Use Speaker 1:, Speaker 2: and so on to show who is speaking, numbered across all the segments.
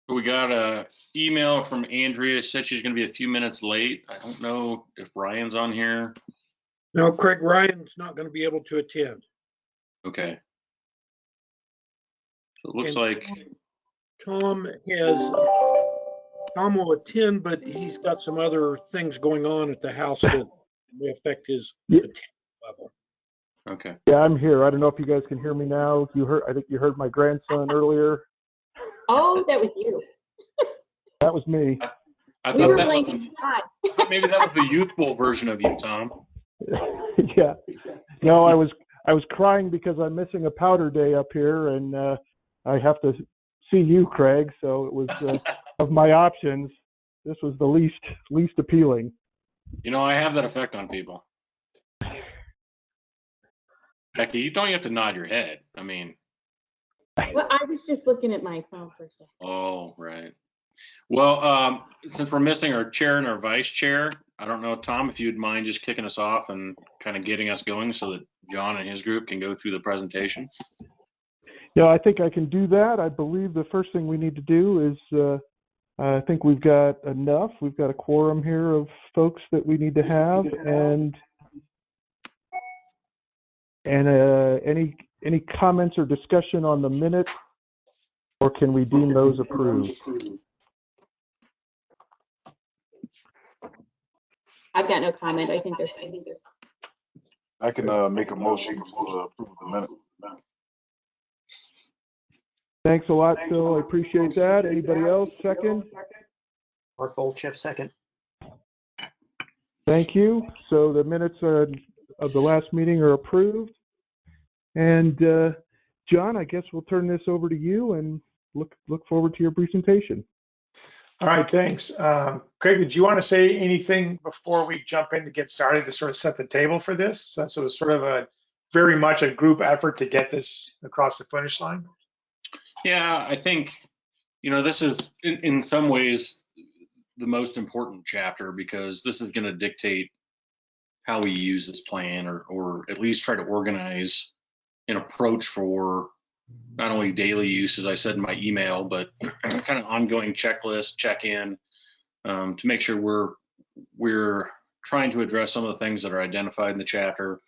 Speaker 1: We got a email from Andrea, said she's going to be a few minutes late. I don't know if Ryan's on here.
Speaker 2: No, Craig, Ryan's not going to be able to attend.
Speaker 1: Okay. So it looks
Speaker 2: And
Speaker 1: like
Speaker 2: Tom will attend, but he's got some other things going on at the house that may affect his attendance level.
Speaker 1: okay.
Speaker 3: Yeah, I'm here. I don't know if you guys can hear me now. I think you heard my grandson earlier.
Speaker 4: Oh, that was you.
Speaker 3: That was me.
Speaker 1: I
Speaker 4: We
Speaker 1: thought
Speaker 4: were
Speaker 1: that
Speaker 4: blanking.
Speaker 1: was maybe that was the youthful version of you, Tom.
Speaker 3: Yeah. No, I was crying because I'm missing a powder day up here, and I have to see you, Craig. So it was of my options, this was the least appealing.
Speaker 1: You know, I have that effect on people. Becky, you don't have to nod your head. I mean.
Speaker 4: Well, I was just looking at my phone for a second.
Speaker 1: Oh, right. Well, since we're missing our chair and our vice chair, I don't know, Tom, if you'd mind just kicking us off and kind of getting us going so that John and his group can go through the presentation.
Speaker 3: Yeah, I think I can do that. I believe the first thing we need to do is, I think we've got enough. We've got a quorum here of folks that we need to have, and any comments or discussion on the minutes, or can we deem those approved?
Speaker 4: I've got no comment. I think they're fine.
Speaker 5: I can make a motion to approve the minute.
Speaker 3: Thanks a lot, Phil. I appreciate that. Anybody else? Second?
Speaker 6: Mark Volchev, second.
Speaker 3: Thank you. So the minutes of the last meeting are approved. And John, I guess we'll turn this over to you and look forward to your presentation.
Speaker 7: All right, thanks. Craig, do you want to say anything before we jump in to get started to sort of set the table for this? So it's sort of very much a group effort to get this across the finish line.
Speaker 1: Yeah, I think, this is in some ways the most important chapter because this is going to dictate how we use this plan or at least try to organize an approach for not only daily use, as I said in my email, but kind of ongoing checklist, check-in to make sure we're trying to address some of the things that are identified in the chapter,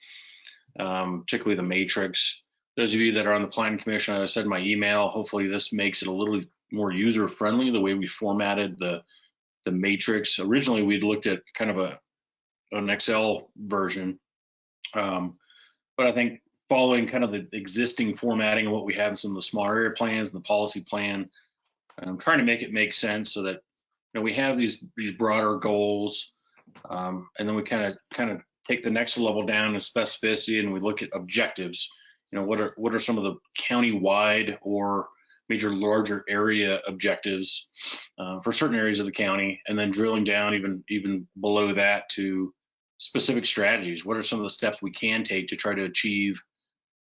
Speaker 1: particularly the matrix. Those of you that are on the Planning Commission, as I said in my email, hopefully this makes it a little more user-friendly, the way we formatted the matrix. Originally, we'd looked at kind of an Excel version, but I think following kind of the existing formatting of what we have in some of the small area plans and the policy plan, I'm trying to make it make sense so that we have these broader goals, and then we kind of take the next level down to specificity and we look at objectives. What are some of the county-wide or major larger area objectives for certain areas of the county, and then drilling down even below that to specific strategies. What are some of the steps we can take to try to achieve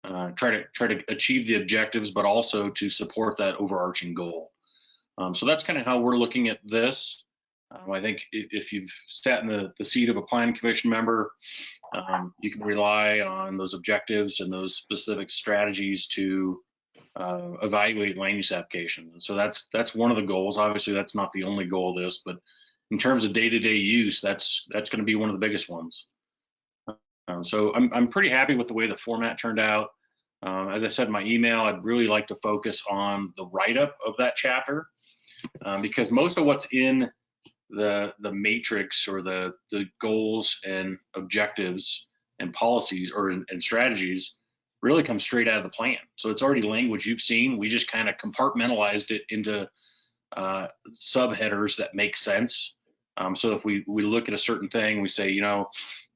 Speaker 1: the objectives, but also to support that overarching goal? So that's kind of how we're looking at this. I think if you've sat in the seat of a planning commission member, you can rely on those objectives and those specific strategies to evaluate land use applications. And so that's one of the goals. Obviously, that's not the only goal of this, but in terms of day-to-day use, that's going to be one of the biggest ones. So I'm pretty happy with the way the format turned out. As I said in my email, I'd really like to focus on the write-up of that chapter because most of what's in the matrix or the goals and objectives and policies and strategies really come straight out of the plan. So it's already language you've seen. We just kind of compartmentalized it into subheaders that make sense. So if we look at a certain thing, we say,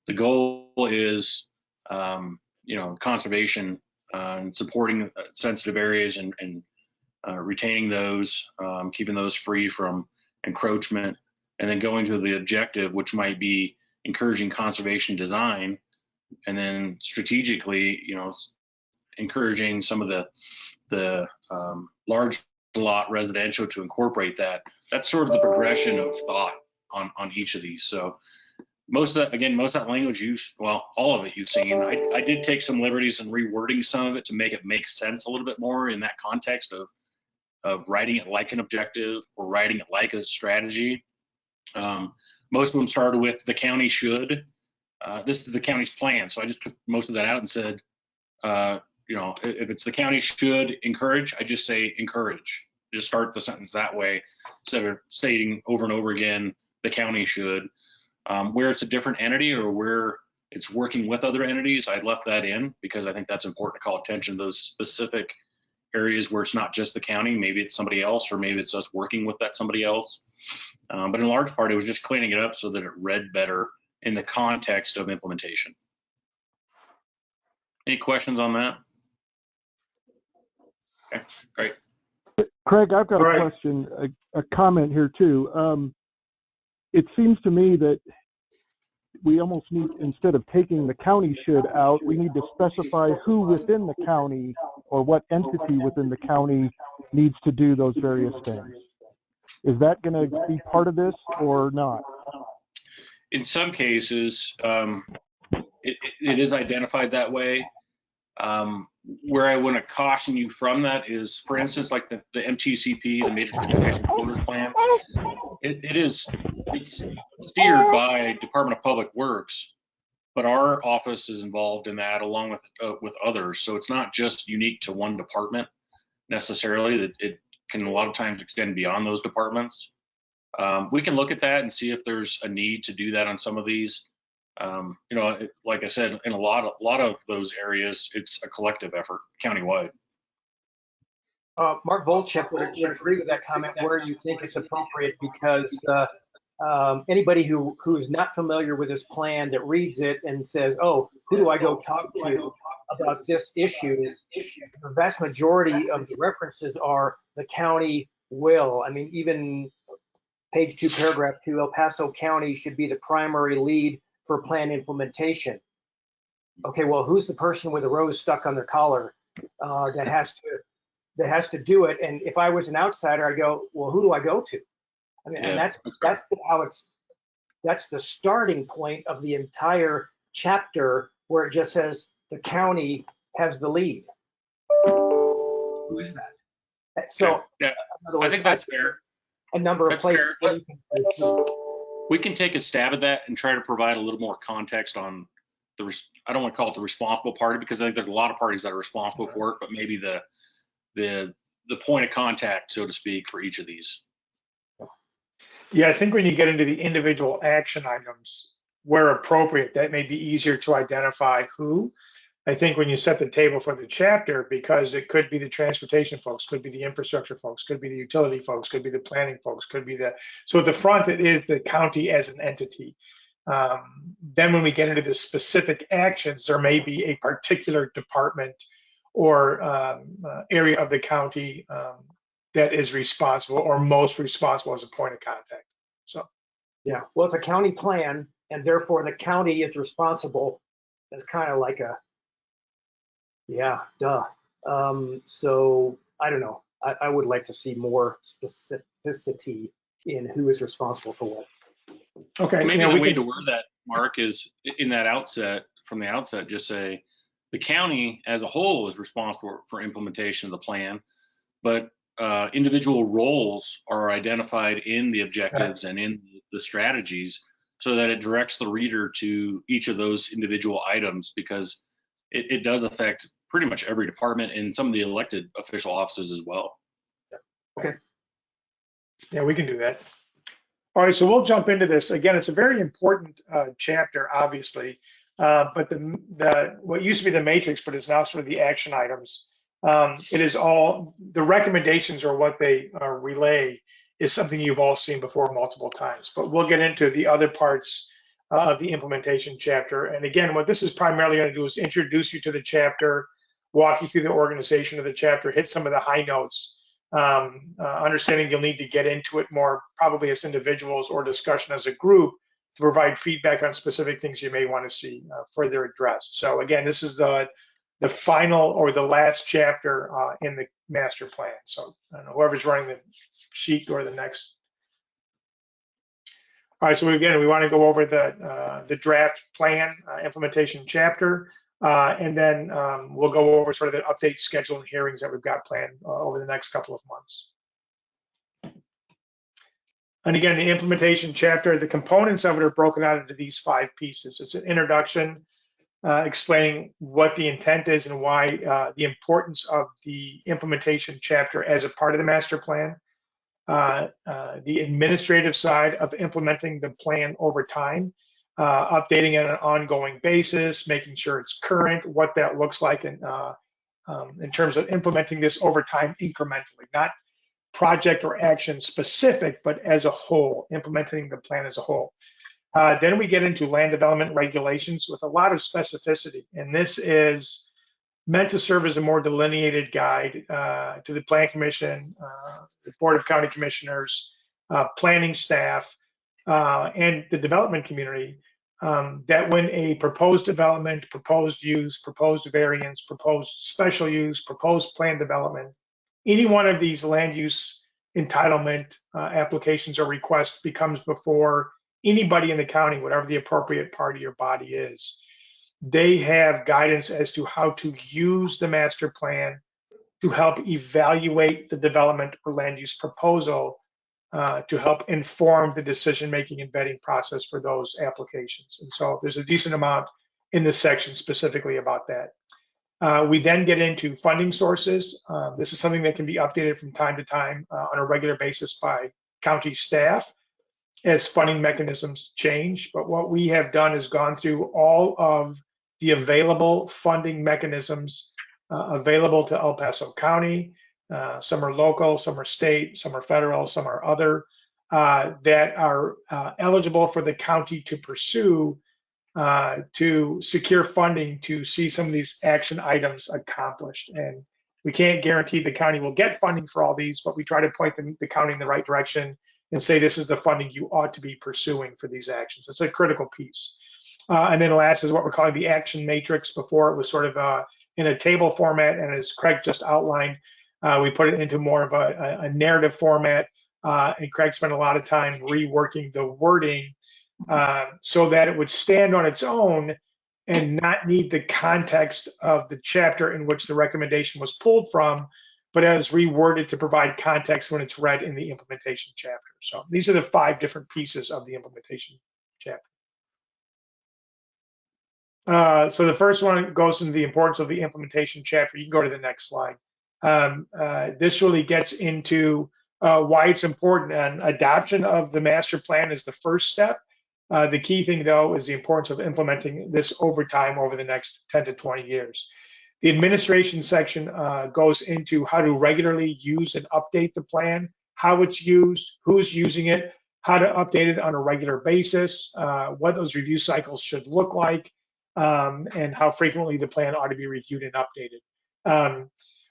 Speaker 1: the goal is, conservation and supporting sensitive areas and retaining those, keeping those free from encroachment, and then going to the objective, which might be encouraging conservation design, and then strategically, encouraging some of the large lot residential to incorporate that. That's sort of the progression of thought on each of these. So most of that language all of it you've seen. I did take some liberties in rewording some of it to make it make sense a little bit more in that context of writing it like an objective or writing it like a strategy. Most of them started with the county should. This is the county's plan. So I just took most of that out and said, if it's the county should encourage, I just say encourage. Just start the sentence that way instead of stating over and over again, the county should. Where it's a different entity or where it's working with other entities, I left that in because I think that's important to call attention to those specific areas where it's not just the county. Maybe it's somebody else, or maybe it's us working with that somebody else. But in large part, it was just cleaning it up so that it read better in the context of implementation. Any questions on that? Okay, great.
Speaker 3: Craig, I've got
Speaker 7: All
Speaker 3: a
Speaker 7: right.
Speaker 3: question, a comment here too. It seems to me that we almost need, instead of taking the county should out, we need to specify who within the county or what entity within the county needs to do those various things. Is that going to be part of this or not?
Speaker 1: In some cases, it is identified that way. Where I want to caution you from that is, for instance, like the MTCP, the Major Transportation Corridors Plan, it's steered by Department of Public Works, but our office is involved in that along with others. So it's not just unique to one department necessarily. It can a lot of times extend beyond those departments. We can look at that and see if there's a need to do that on some of these. Like I said, in a lot of those areas, it's a collective effort countywide.
Speaker 6: Mark Volchev would agree with that comment where you think it's appropriate, because anybody who is not familiar with this plan that reads it and says, oh, who do I go talk to about this issue? The vast majority of the references are the county will. I mean, even page 2, paragraph 2, El Paso County should be the primary lead for plan implementation. Okay, well, who's the person with a rose stuck on their collar that has to do it? And if I was an outsider, I go, well, who do I go to? I mean, and that's the starting point of the entire chapter, where it just says the county has the lead. Who is that? So,
Speaker 1: yeah,
Speaker 6: in other words,
Speaker 1: I think that's fair.
Speaker 6: A number of
Speaker 1: That's
Speaker 6: places.
Speaker 1: fair. We can take a stab at that and try to provide a little more context on I don't want to call it the responsible party, because I think there's a lot of parties that are responsible for it, but maybe the point of contact, so to speak, for each of these.
Speaker 7: Yeah, I think when you get into the individual action items, where appropriate, that may be easier to identify who. I think when you set the table for the chapter, because it could be the transportation folks, could be the infrastructure folks, could be the utility folks, could be the planning folks, so at the front, it is the county as an entity. Then when we get into the specific actions, there may be a particular department or area of the county that is responsible or most responsible as a point of contact. So,
Speaker 6: Yeah, well, it's a county plan, and therefore the county is responsible. That's kind of like duh. So I don't know. I would like to see more specificity in who is responsible for what.
Speaker 7: okay.
Speaker 1: Maybe the way to word that, Mark, is from the outset, just say the county as a whole is responsible for implementation of the plan, but individual roles are identified in the objectives and in the strategies, so that it directs the reader to each of those individual items, because it does affect pretty much every department and some of the elected official offices as well.
Speaker 6: Okay.
Speaker 7: Yeah, we can do that. All right, so we'll jump into this. Again, it's a very important chapter, obviously, but what used to be the matrix, but is now sort of the action items. It is all, the recommendations or what they relay is something you've all seen before multiple times, but we'll get into the other parts of the implementation chapter. And again, what this is primarily going to do is introduce you to the chapter, walk you through the organization of the chapter, hit some of the high notes, understanding you'll need to get into it more probably as individuals or discussion as a group to provide feedback on specific things you may want to see further addressed. So again, this is the final or the last chapter in the master plan. So I don't know, whoever's running the sheet or the next. All right, so again, we want to go over the draft plan implementation chapter, and then we'll go over sort of the update schedule and hearings that we've got planned over the next couple of months. And again, the implementation chapter, the components of it are broken out into these 5 pieces. It's an introduction explaining what the intent is and why the importance of the implementation chapter as a part of the master plan. The administrative side of implementing the plan over time, updating it on an ongoing basis, making sure it's current, what that looks like in terms of implementing this over time incrementally, not project or action specific, but as a whole, implementing the plan as a whole. Then we get into land development regulations with a lot of specificity, and this is meant to serve as a more delineated guide to the Plan Commission, the Board of County Commissioners, planning staff, and the development community, that when a proposed development, proposed use, proposed variance, proposed special use, proposed plan development, any one of these land use entitlement applications or requests becomes before anybody in the county, whatever the appropriate party or body is, they have guidance as to how to use the master plan to help evaluate the development or land use proposal to help inform the decision-making and vetting process for those applications. And so there's a decent amount in this section specifically about that. We then get into funding sources. This is something that can be updated from time to time on a regular basis by county staff as funding mechanisms change. But what we have done is gone through all of the available funding mechanisms available to El Paso County. Some are local, some are state, some are federal, some are other, that are eligible for the county to pursue to secure funding to see some of these action items accomplished. And we can't guarantee the county will get funding for all these, but we try to point the county in the right direction and say this is the funding you ought to be pursuing for these actions. It's a critical piece. And then last is what we're calling the action matrix. Before it was sort of in a table format, and as Craig just outlined, we put it into more of a narrative format, and Craig spent a lot of time reworking the wording so that it would stand on its own and not need the context of the chapter in which the recommendation was pulled from, but as reworded to provide context when it's read in the implementation chapter. So these are the 5 different pieces of the implementation chapter. So the first one goes into the importance of the implementation chapter. You can go to the next slide. This really gets into why it's important, and adoption of the master plan is the first step. The key thing, though, is the importance of implementing this over time over the next 10 to 20 years. The administration section goes into how to regularly use and update the plan, how it's used, who's using it, how to update it on a regular basis, what those review cycles should look like, and how frequently the plan ought to be reviewed and updated.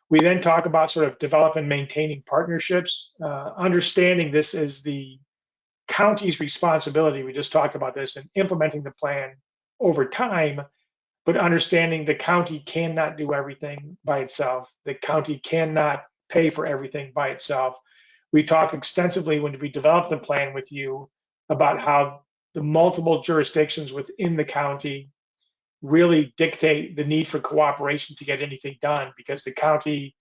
Speaker 7: We then talk about sort of develop and maintaining partnerships, understanding this is the county's responsibility. We just talked about this, and implementing the plan over time, but understanding the county cannot do everything by itself. The county cannot pay for everything by itself. We talked extensively when we developed the plan with you about how the multiple jurisdictions within the county really dictate the need for cooperation to get anything done, because the county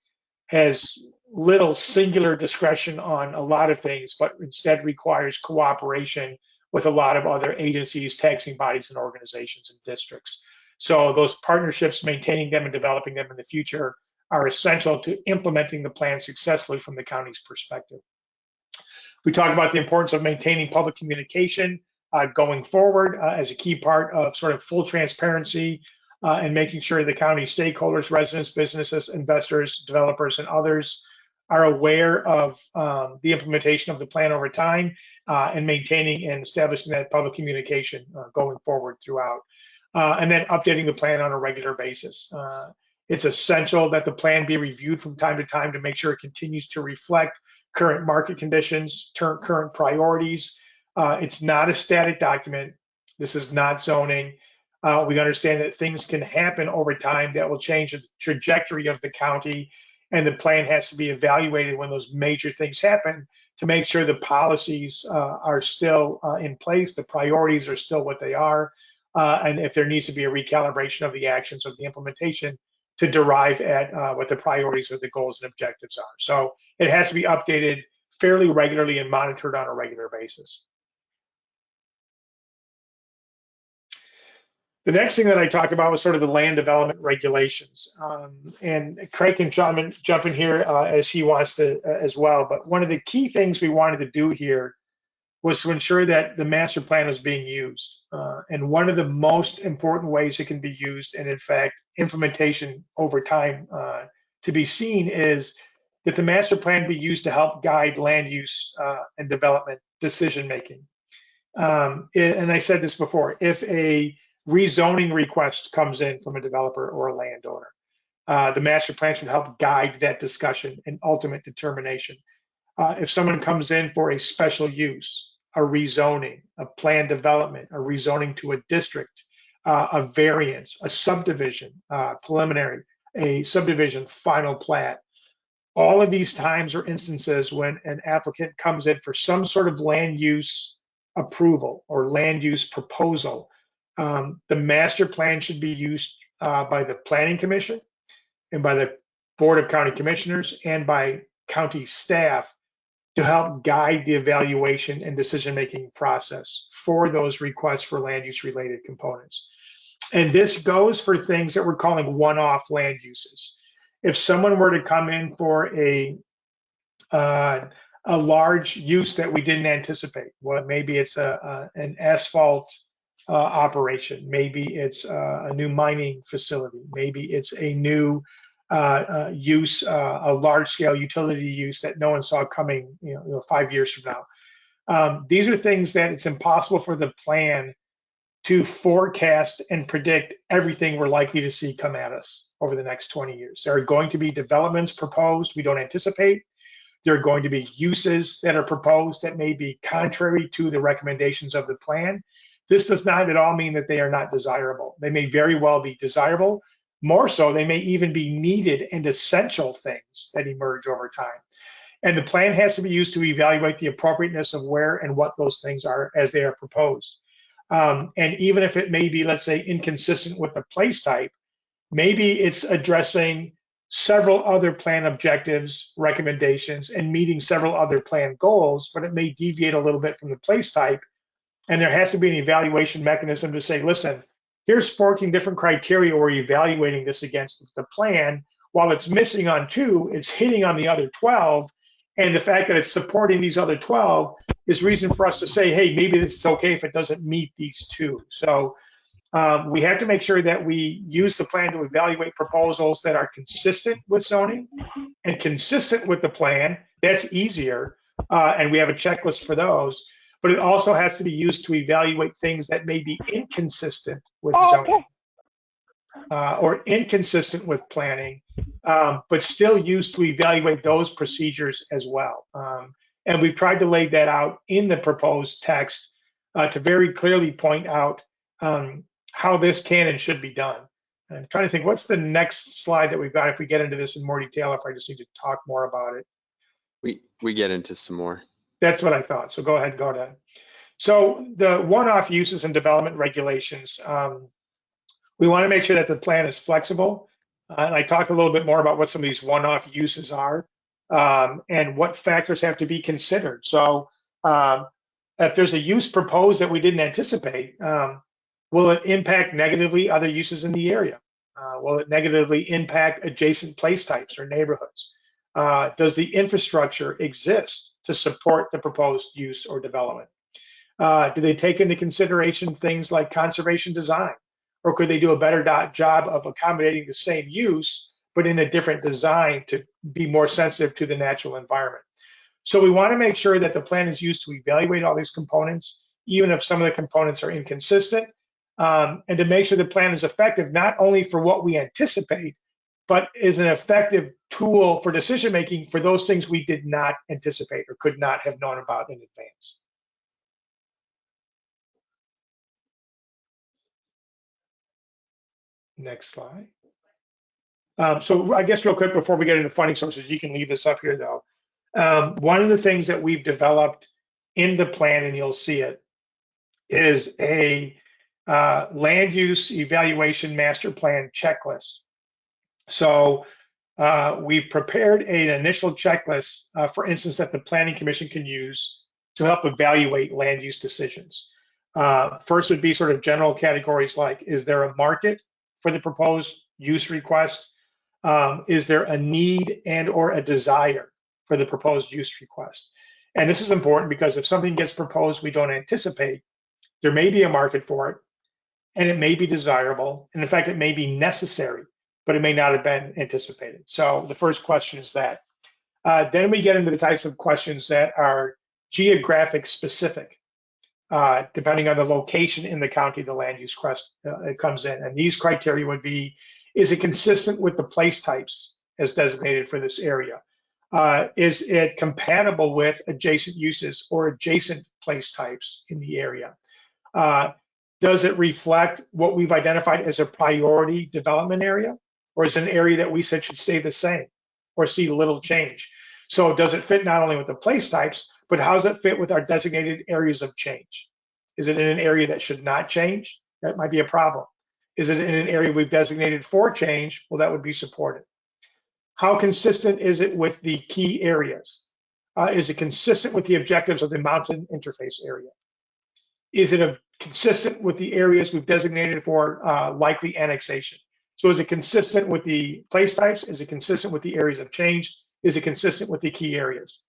Speaker 7: has little singular discretion on a lot of things, but instead requires cooperation with a lot of other agencies, taxing bodies, and organizations and districts. So those partnerships, maintaining them and developing them in the future, are essential to implementing the plan successfully from the county's perspective. We talk about the importance of maintaining public communication going forward as a key part of sort of full transparency and making sure the county stakeholders, residents, businesses, investors, developers, and others are aware of the implementation of the plan over time and maintaining and establishing that public communication going forward throughout. And then updating the plan on a regular basis. It's essential that the plan be reviewed from time to time to make sure it continues to reflect current market conditions, current priorities. It's not a static document. This is not zoning. We understand that things can happen over time that will change the trajectory of the county, and the plan has to be evaluated when those major things happen to make sure the policies are still in place, the priorities are still what they are, and if there needs to be a recalibration of the actions of the implementation to derive at what the priorities or the goals and objectives are. So it has to be updated fairly regularly and monitored on a regular basis. The next thing that I talked about was sort of the land development regulations. And Craig can jump in here as he wants to as well. But one of the key things we wanted to do here was to ensure that the master plan was being used. And one of the most important ways it can be used, and in fact, implementation over time to be seen, is that the master plan be used to help guide land use and development decision making. And I said this before, if a rezoning request comes in from a developer or a landowner, the master plan should help guide that discussion and ultimate determination. If someone comes in for a special use, a rezoning, a planned development, a rezoning to a district, a variance, a subdivision, preliminary, a subdivision final plat, all of these times or instances when an applicant comes in for some sort of land use approval or land use proposal, the master plan should be used by the Planning Commission and by the Board of County Commissioners and by county staff to help guide the evaluation and decision-making process for those requests for land use related components. And this goes for things that we're calling one-off land uses. If someone were to come in for a large use that we didn't anticipate, well, maybe it's an asphalt operation, maybe it's a new mining facility, maybe it's a new use, a large-scale utility use that no one saw coming, 5 years from now. These are things that it's impossible for the plan to forecast and predict everything we're likely to see come at us over the next 20 years. There are going to be developments proposed we don't anticipate. There are going to be uses that are proposed that may be contrary to the recommendations of the plan. This does not at all mean that they are not desirable. They may very well be desirable. More so, they may even be needed and essential things that emerge over time. And the plan has to be used to evaluate the appropriateness of where and what those things are as they are proposed. And even if it may be, let's say, inconsistent with the place type, maybe it's addressing several other plan objectives, recommendations, and meeting several other plan goals, but it may deviate a little bit from the place type. And there has to be an evaluation mechanism to say, listen, here's 14 different criteria we're evaluating this against the plan. While it's missing on 2, it's hitting on the other 12. And the fact that it's supporting these other 12 is reason for us to say, hey, maybe this is okay if it doesn't meet these 2. So we have to make sure that we use the plan to evaluate proposals that are consistent with zoning and consistent with the plan. That's easier. And we have a checklist for those. But it also has to be used to evaluate things that may be inconsistent with zoning or inconsistent with planning, but still used to evaluate those procedures as well. And we've tried to lay that out in the proposed text to very clearly point out how this can and should be done. And I'm trying to think, what's the next slide that we've got if we get into this in more detail, if I just need to talk more about it?
Speaker 8: We get into some more.
Speaker 7: That's what I thought. So go ahead. So the one-off uses and development regulations, we want to make sure that the plan is flexible. And I talked a little bit more about what some of these one-off uses are and what factors have to be considered. So if there's a use proposed that we didn't anticipate, will it impact negatively other uses in the area? Will it negatively impact adjacent place types or neighborhoods? Does the infrastructure exist to support the proposed use or development? Do they take into consideration things like conservation design? Or could they do a better job of accommodating the same use, but in a different design to be more sensitive to the natural environment? So we want to make sure that the plan is used to evaluate all these components, even if some of the components are inconsistent, and to make sure the plan is effective, not only for what we anticipate, but is an effective tool for decision making for those things we did not anticipate or could not have known about in advance. Next slide. So I guess real quick before we get into funding sources, you can leave this up here though. One of the things that we've developed in the plan, and you'll see it, is a land use evaluation master plan checklist. So we've prepared an initial checklist, for instance, that the Planning Commission can use to help evaluate land use decisions. First would be sort of general categories like, is there a market for the proposed use request? Is there a need and or a desire for the proposed use request? And this is important because if something gets proposed we don't anticipate, there may be a market for it, and it may be desirable, and in fact, it may be necessary, but it may not have been anticipated. So the first question is that. Then we get into the types of questions that are geographic specific, depending on the location in the county the land use request comes in. And these criteria would be, is it consistent with the place types as designated for this area? Is it compatible with adjacent uses or adjacent place types in the area? Does it reflect what we've identified as a priority development area? Or is it an area that we said should stay the same or see little change? So does it fit not only with the place types, but how does it fit with our designated areas of change? Is it in an area that should not change? That might be a problem. Is it in an area we've designated for change? Well, that would be supported. How consistent is it with the key areas? Is it consistent with the objectives of the mountain interface area? Is it consistent with the areas we've designated for likely annexation? So is it consistent with the place types? Is it consistent with the areas of change? Is it consistent with the key areas?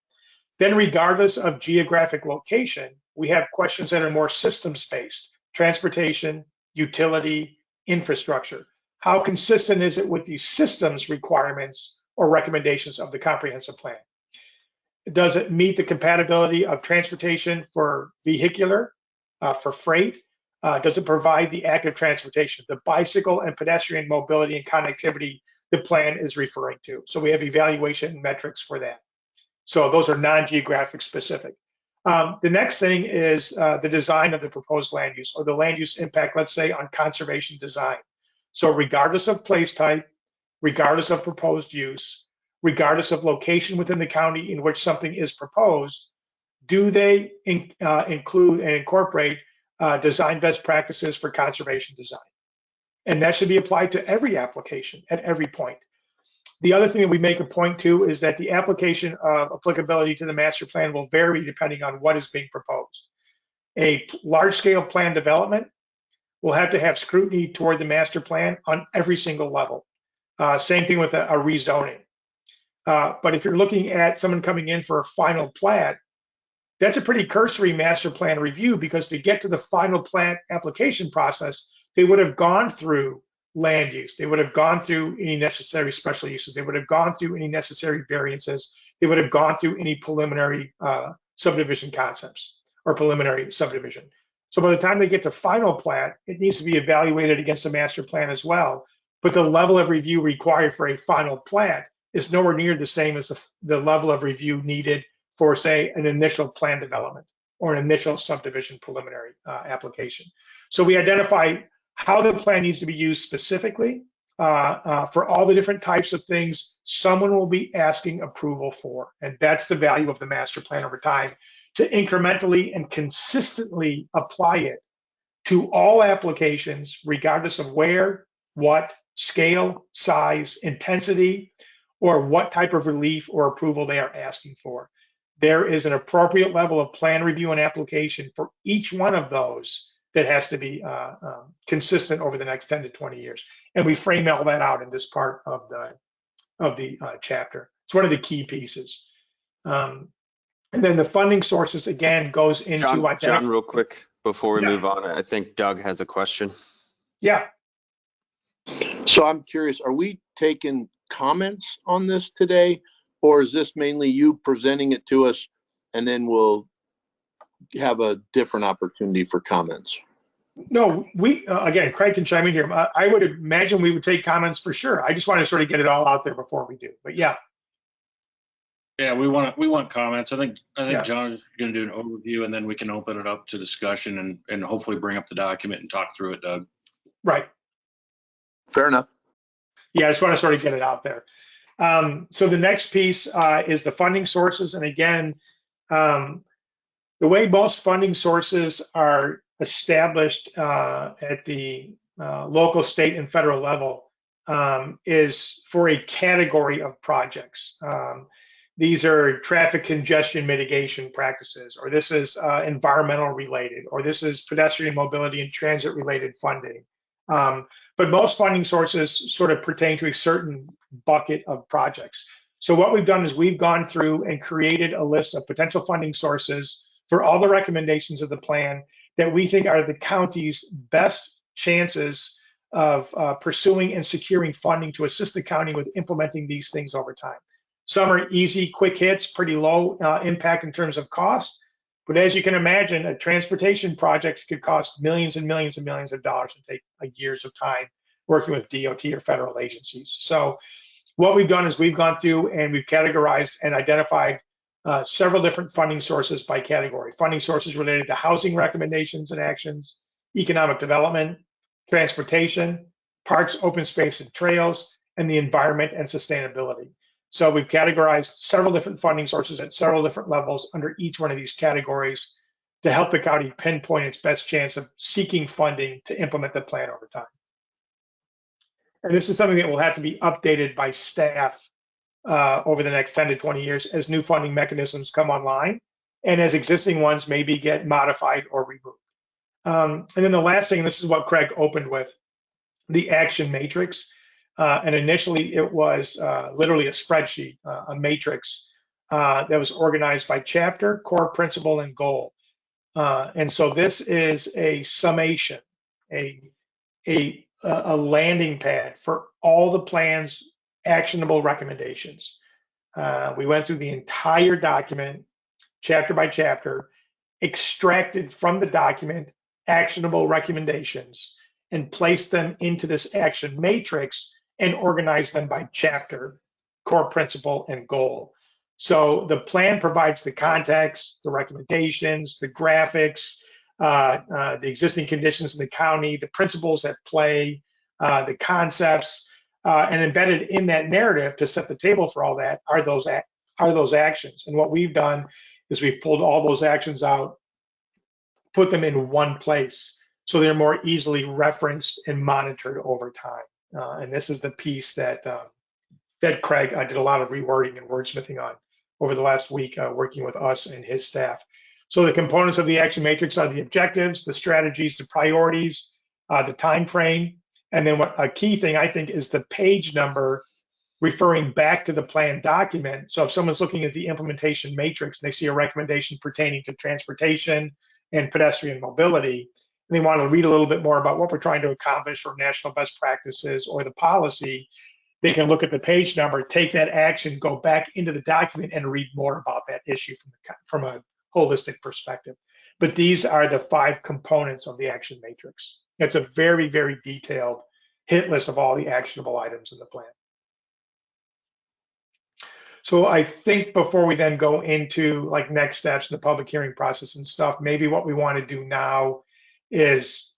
Speaker 7: Then regardless of geographic location, we have questions that are more systems-based: transportation, utility, infrastructure. How consistent is it with the systems requirements or recommendations of the comprehensive plan? Does it meet the compatibility of transportation for vehicular, for freight? Does it provide the active transportation, the bicycle and pedestrian mobility and connectivity the plan is referring to? So we have evaluation metrics for that. So those are non-geographic specific. The next thing is the design of the proposed land use, or the land use impact, let's say, on conservation design. So regardless of place type, regardless of proposed use, regardless of location within the county in which something is proposed, do they include and incorporate design best practices for conservation design? And that should be applied to every application at every point. The other thing that we make a point to is that the application of applicability to the master plan will vary depending on what is being proposed. A large-scale plan development will have to have scrutiny toward the master plan on every single level. Same thing with a rezoning. But if you're looking at someone coming in for a final plat, that's a pretty cursory master plan review, because to get to the final plat application process, they would have gone through land use. They would have gone through any necessary special uses. They would have gone through any necessary variances. They would have gone through any preliminary subdivision concepts or preliminary subdivision. So by the time they get to final plat, it needs to be evaluated against the master plan as well. But the level of review required for a final plat is nowhere near the same as the level of review needed for, say, an initial plan development or an initial subdivision preliminary application. So we identify how the plan needs to be used specifically for all the different types of things someone will be asking approval for. And that's the value of the master plan over time, to incrementally and consistently apply it to all applications, regardless of where, what, scale, size, intensity, or what type of relief or approval they are asking for. There is an appropriate level of plan review and application for each one of those that has to be consistent over the next 10 to 20 years. And we frame all that out in this part of the chapter. It's one of the key pieces. And then the funding sources, again, goes into
Speaker 8: John, real quick, before we move on, I think Doug has a question.
Speaker 7: Yeah.
Speaker 9: So I'm curious, are we taking comments on this today, or is this mainly you presenting it to us and then we'll have a different opportunity for comments?
Speaker 7: No, we, again, Craig can chime in here. I would imagine we would take comments for sure. I just want to sort of get it all out there before we do, but yeah.
Speaker 1: Yeah, we want comments. I think
Speaker 7: Yeah.
Speaker 1: John is going to do an overview, and then we can open it up to discussion and hopefully bring up the document and talk through it, Doug.
Speaker 7: Right.
Speaker 9: Fair enough.
Speaker 7: Yeah, I just want to sort of get it out there. So the next piece is the funding sources. And again, the way most funding sources are established at the local, state, and federal level is for a category of projects. These are traffic congestion mitigation practices, or this is environmental related, or this is pedestrian mobility and transit related funding. But most funding sources sort of pertain to a certain bucket of projects. So what we've done is we've gone through and created a list of potential funding sources for all the recommendations of the plan that we think are the county's best chances of pursuing and securing funding to assist the county with implementing these things over time. Some are easy, quick hits, pretty low impact in terms of cost. But as you can imagine, a transportation project could cost millions and millions and millions of dollars and take years of time working with DOT or federal agencies. So what we've done is we've gone through and we've categorized and identified several different funding sources by category. Funding sources related to housing recommendations and actions, economic development, transportation, parks, open space and trails, and the environment and sustainability. So we've categorized several different funding sources at several different levels under each one of these categories to help the county pinpoint its best chance of seeking funding to implement the plan over time. And this is something that will have to be updated by staff over the next 10 to 20 years as new funding mechanisms come online and as existing ones maybe get modified or removed. And then the last thing, and this is what Craig opened with, the action matrix. And initially it was literally a spreadsheet, a matrix that was organized by chapter, core principle, and goal. And so this is a summation, a landing pad for all the plan's actionable recommendations. We went through the entire document, chapter by chapter, extracted from the document actionable recommendations and placed them into this action matrix and organized them by chapter, core principle, and goal. So the plan provides the context, the recommendations, the graphics, the existing conditions in the county, the principles at play, the concepts, and embedded in that narrative to set the table for all that are those actions. And what we've done is we've pulled all those actions out, put them in one place so they're more easily referenced and monitored over time. And this is the piece that that Craig did a lot of rewording and wordsmithing on over the last week, working with us and his staff. So the components of the action matrix are the objectives, the strategies, the priorities, the time frame, and then what a key thing I think is the page number referring back to the plan document. So if someone's looking at the implementation matrix and they see a recommendation pertaining to transportation and pedestrian mobility, and they want to read a little bit more about what we're trying to accomplish or national best practices or the policy, they can look at the page number, take that action, go back into the document and read more about that issue from a holistic perspective. But these are the 5 components of the action matrix. It's a very, very detailed hit list of all the actionable items in the plan. So I think before we then go into like next steps in the public hearing process and stuff, maybe what we want to do now is,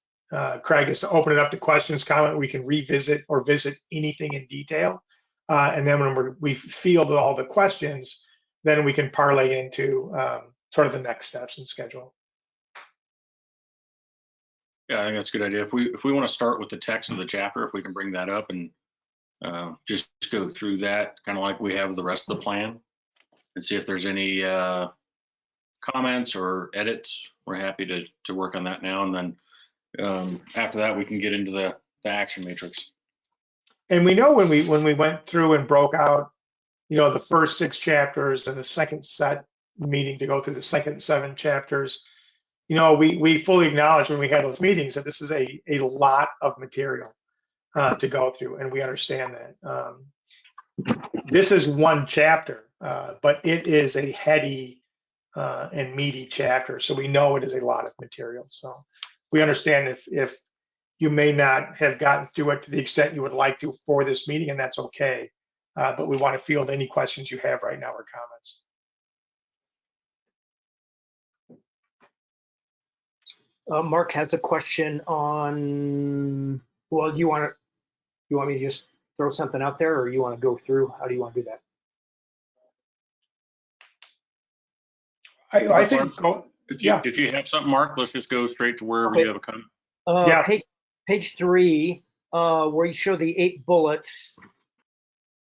Speaker 7: Craig, is to open it up to questions, comment. We can revisit or visit anything in detail. And then when we've fielded all the questions, then we can parlay into sort of the next steps and schedule.
Speaker 1: Yeah, I think that's a good idea. If we want to start with the text of the chapter, if we can bring that up and just go through that, kind of like we have the rest of the plan, and see if there's any comments or edits. We're happy to work on that now, and then after that we can get into the action matrix. And
Speaker 7: we know when we went through and broke out, you know, the first 6 chapters and the second set meeting to go through the second 7 chapters, you know, we fully acknowledge when we had those meetings that this is a lot of material to go through, and we understand that. This is one chapter, but it is a heady and meaty chapter, so we know it is a lot of material. So we understand if you may not have gotten through it to the extent you would like to for this meeting, and that's okay. But we want to field any questions you have right now or comments.
Speaker 6: Mark has a question on, well, you want me to just throw something out there, or you want to go through? How do you want to do that?
Speaker 7: I think,
Speaker 1: If you have something, Mark, let's just go straight to wherever
Speaker 6: Okay.
Speaker 1: you have a comment.
Speaker 7: Yeah.
Speaker 6: Page 3, where you show the 8 bullets.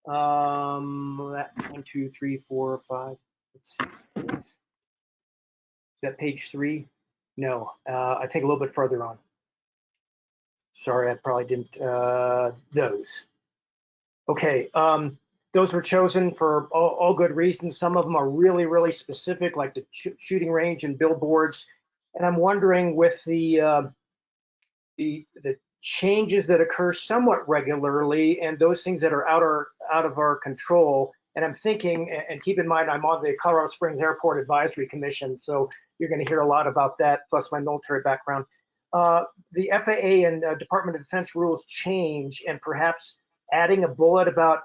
Speaker 6: That's 1, 2, 3, 4, 5. Let's see. Is that page 3? No, I think a little bit further on. Sorry, I probably didn't. Those. Okay, those were chosen for all good reasons. Some of them are really, really specific, like the shooting range and billboards. And I'm wondering, with the changes that occur somewhat regularly and those things that are out of our control. And I'm thinking, and keep in mind, I'm on the Colorado Springs Airport Advisory Commission, so you're going to hear a lot about that, plus my military background. The FAA and Department of Defense rules change, and perhaps adding a bullet about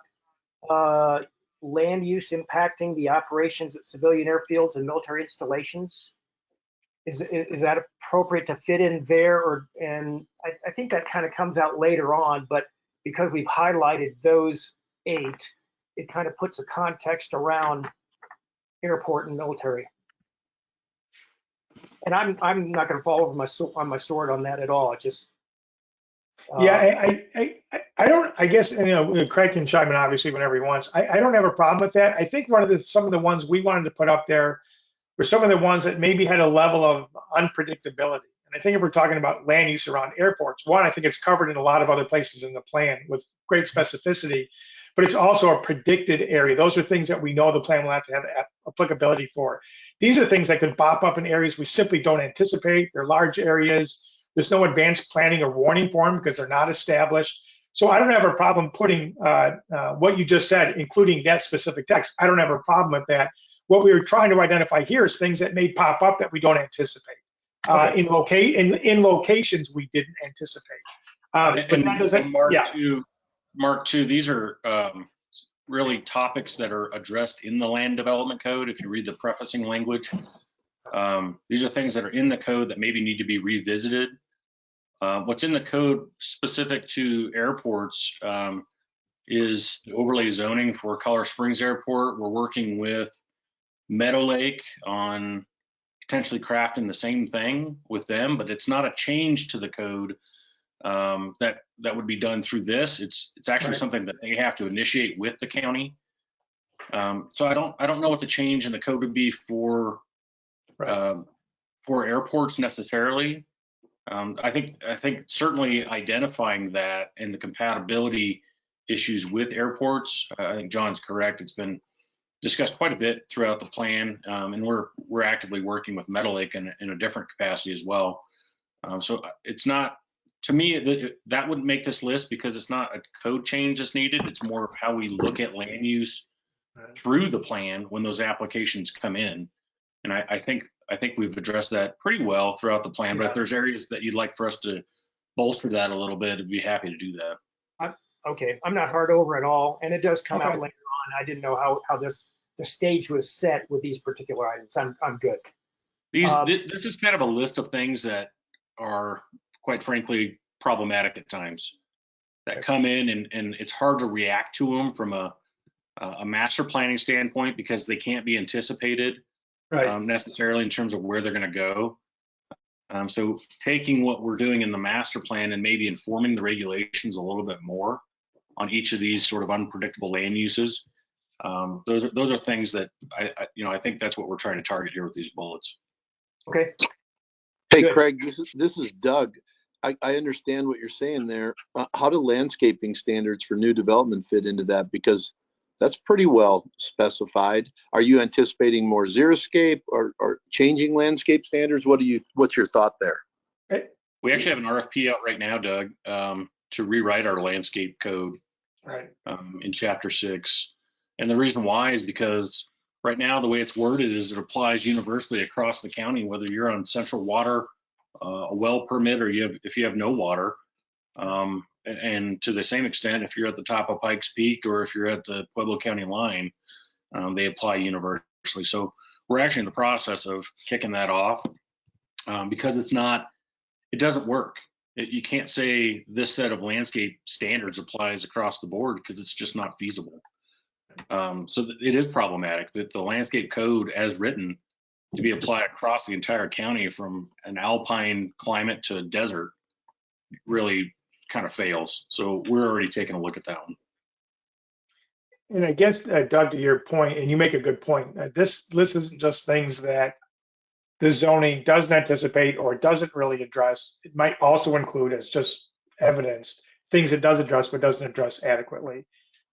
Speaker 6: land use impacting the operations at civilian airfields and military installations. Is that appropriate to fit in there? And I think that kind of comes out later on, but because we've highlighted those 8, it kind of puts a context around airport and military. And I'm not going to fall over on my sword on that at all. It just
Speaker 7: I don't, I guess, Craig can chime in obviously whenever he wants. I don't have a problem with that. I think some of the ones we wanted to put up there were some of the ones that maybe had a level of unpredictability. And I think if we're talking about land use around airports, one, I think it's covered in a lot of other places in the plan with great specificity, but it's also a predicted area. Those are things that we know the plan will have to have applicability for. These are things that could pop up in areas we simply don't anticipate. They're large areas. There's no advanced planning or warning for them because they're not established. So I don't have a problem putting what you just said, including that specific text. I don't have a problem with that. What we were trying to identify here is things that may pop up that we don't anticipate. In locations we didn't anticipate. But that doesn't,
Speaker 1: Mark two, these are really topics that are addressed in the land development code. If you read the prefacing language, these are things that are in the code that maybe need to be revisited. What's in the code specific to airports is the overlay zoning for Colorado Springs Airport. We're working with Meadow Lake on potentially crafting the same thing with them, but it's not a change to the code that would be done through this. It's actually something that they have to initiate with the county. So I don't know what the change in the code would be for airports necessarily. I think certainly identifying that and the compatibility issues with airports. I think John's correct. It's been discussed quite a bit throughout the plan, and we're actively working with Meadow Lake in a different capacity as well. So it's not, to me, that wouldn't make this list because it's not a code change that's needed. It's more of how we look at land use through the plan when those applications come in. And I think we've addressed that pretty well throughout the plan. But if there's areas that you'd like for us to bolster that a little bit, I'd be happy to do that.
Speaker 6: Okay, I'm not hard over at all, and it does come out later on. I didn't know how the stage was set with these particular items. I'm good.
Speaker 1: This is kind of a list of things that are, quite frankly, problematic at times that come in, and it's hard to react to them from a master planning standpoint because they can't be anticipated necessarily in terms of where they're going to go. So taking what we're doing in the master plan and maybe informing the regulations a little bit more on each of these sort of unpredictable land uses. Those are things that I think that's what we're trying to target here with these bullets.
Speaker 6: Okay.
Speaker 9: Hey,
Speaker 6: Good.
Speaker 9: Craig, this is Doug. I understand what you're saying there. How do landscaping standards for new development fit into that? Because that's pretty well specified. Are you anticipating more xeriscape or changing landscape standards? What's your thought there?
Speaker 1: We actually have an RFP out right now, Doug, to rewrite our landscape code in Chapter 6. And the reason why is because right now the way it's worded is it applies universally across the county, whether you're on central water, a well permit, or if you have no water. And to the same extent, if you're at the top of Pikes Peak or if you're at the Pueblo County line, they apply universally. So we're actually in the process of kicking that off because it doesn't work. You can't say this set of landscape standards applies across the board because it's just not feasible. So it is problematic that the landscape code as written to be applied across the entire county from an alpine climate to a desert really kind of fails. So we're already taking a look at that one.
Speaker 7: And I guess, Doug, to your point, and you make a good point, this list isn't just things that the zoning doesn't anticipate or doesn't really address. It might also include, as just evidenced, things it does address but doesn't address adequately.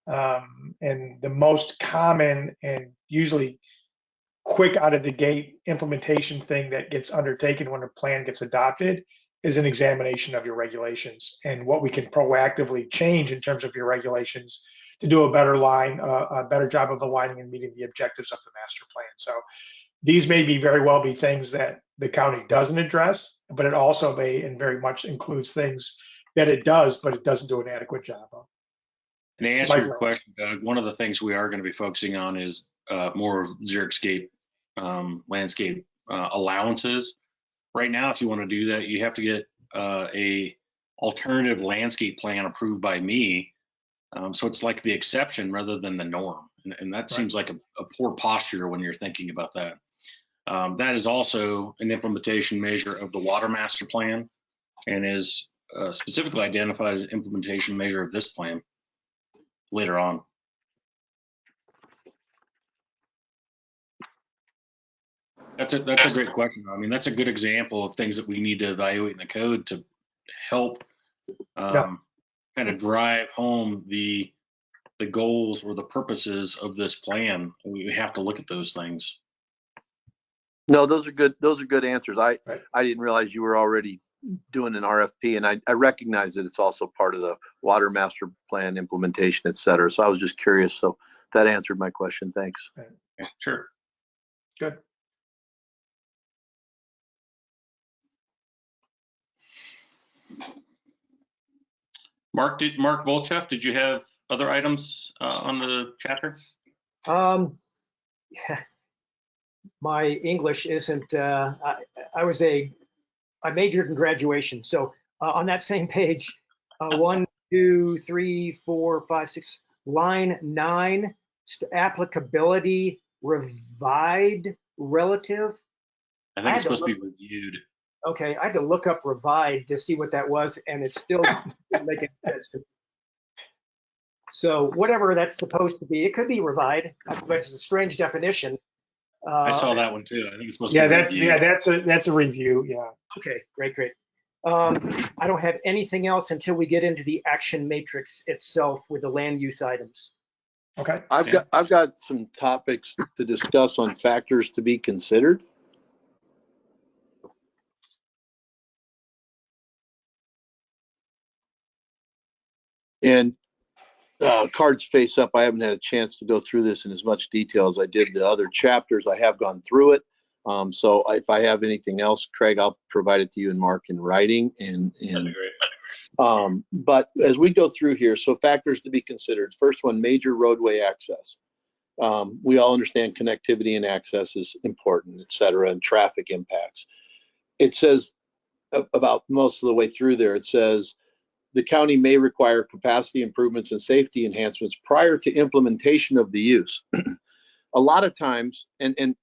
Speaker 7: And the most common and usually quick out of the gate implementation thing that gets undertaken when a plan gets adopted is an examination of your regulations and what we can proactively change in terms of your regulations to do a better job of aligning and meeting the objectives of the master plan. So these may very well be things that the county doesn't address, but it also may and very much includes things that it does, but it doesn't do an adequate job of.
Speaker 1: And to answer your question, Doug, one of the things we are going to be focusing on is more of xeriscape landscape allowances. Right now, if you want to do that, you have to get a alternative landscape plan approved by me. So it's like the exception rather than the norm. And that seems like a poor posture when you're thinking about that. That is also an implementation measure of the water master plan and is specifically identified as an implementation measure of this plan later on. That's a great question. I mean, that's a good example of things that we need to evaluate in the code to help kind of drive home the goals or the purposes of this plan. We have to look at those things.
Speaker 9: No, those are good. Those are good answers. I didn't realize you were already doing an RFP, and I recognize that it's also part of the water master plan implementation, et cetera. So I was just curious. So that answered my question. Thanks.
Speaker 1: Yeah, sure.
Speaker 7: Good.
Speaker 1: Mark Volchef, did you have other items on the chapter?
Speaker 6: Yeah. My English isn't, I majored in graduation. So on that same page, 1, 2, 3, 4, 5, 6, line 9, applicability revised relative.
Speaker 1: I think it's supposed to be reviewed.
Speaker 6: Okay, I had to look up revised to see what that was, and it still didn't make any sense to me. So whatever that's supposed to be, it could be revised, but it's a strange definition.
Speaker 1: I saw that one too. I think it's supposed to be reviewed.
Speaker 7: That's a review. Yeah.
Speaker 6: Okay, great. I don't have anything else until we get into the action matrix itself with the land use items.
Speaker 7: Okay.
Speaker 9: I've got some topics to discuss on factors to be considered. And cards face up, I haven't had a chance to go through this in as much detail as I did the other chapters. I have gone through it. So if I have anything else, Craig, I'll provide it to you and Mark in writing. But as we go through here, so factors to be considered. First one, major roadway access. We all understand connectivity and access is important, et cetera, and traffic impacts. It says about most of the way through there, it says, the county may require capacity improvements and safety enhancements prior to implementation of the use. A lot of times, and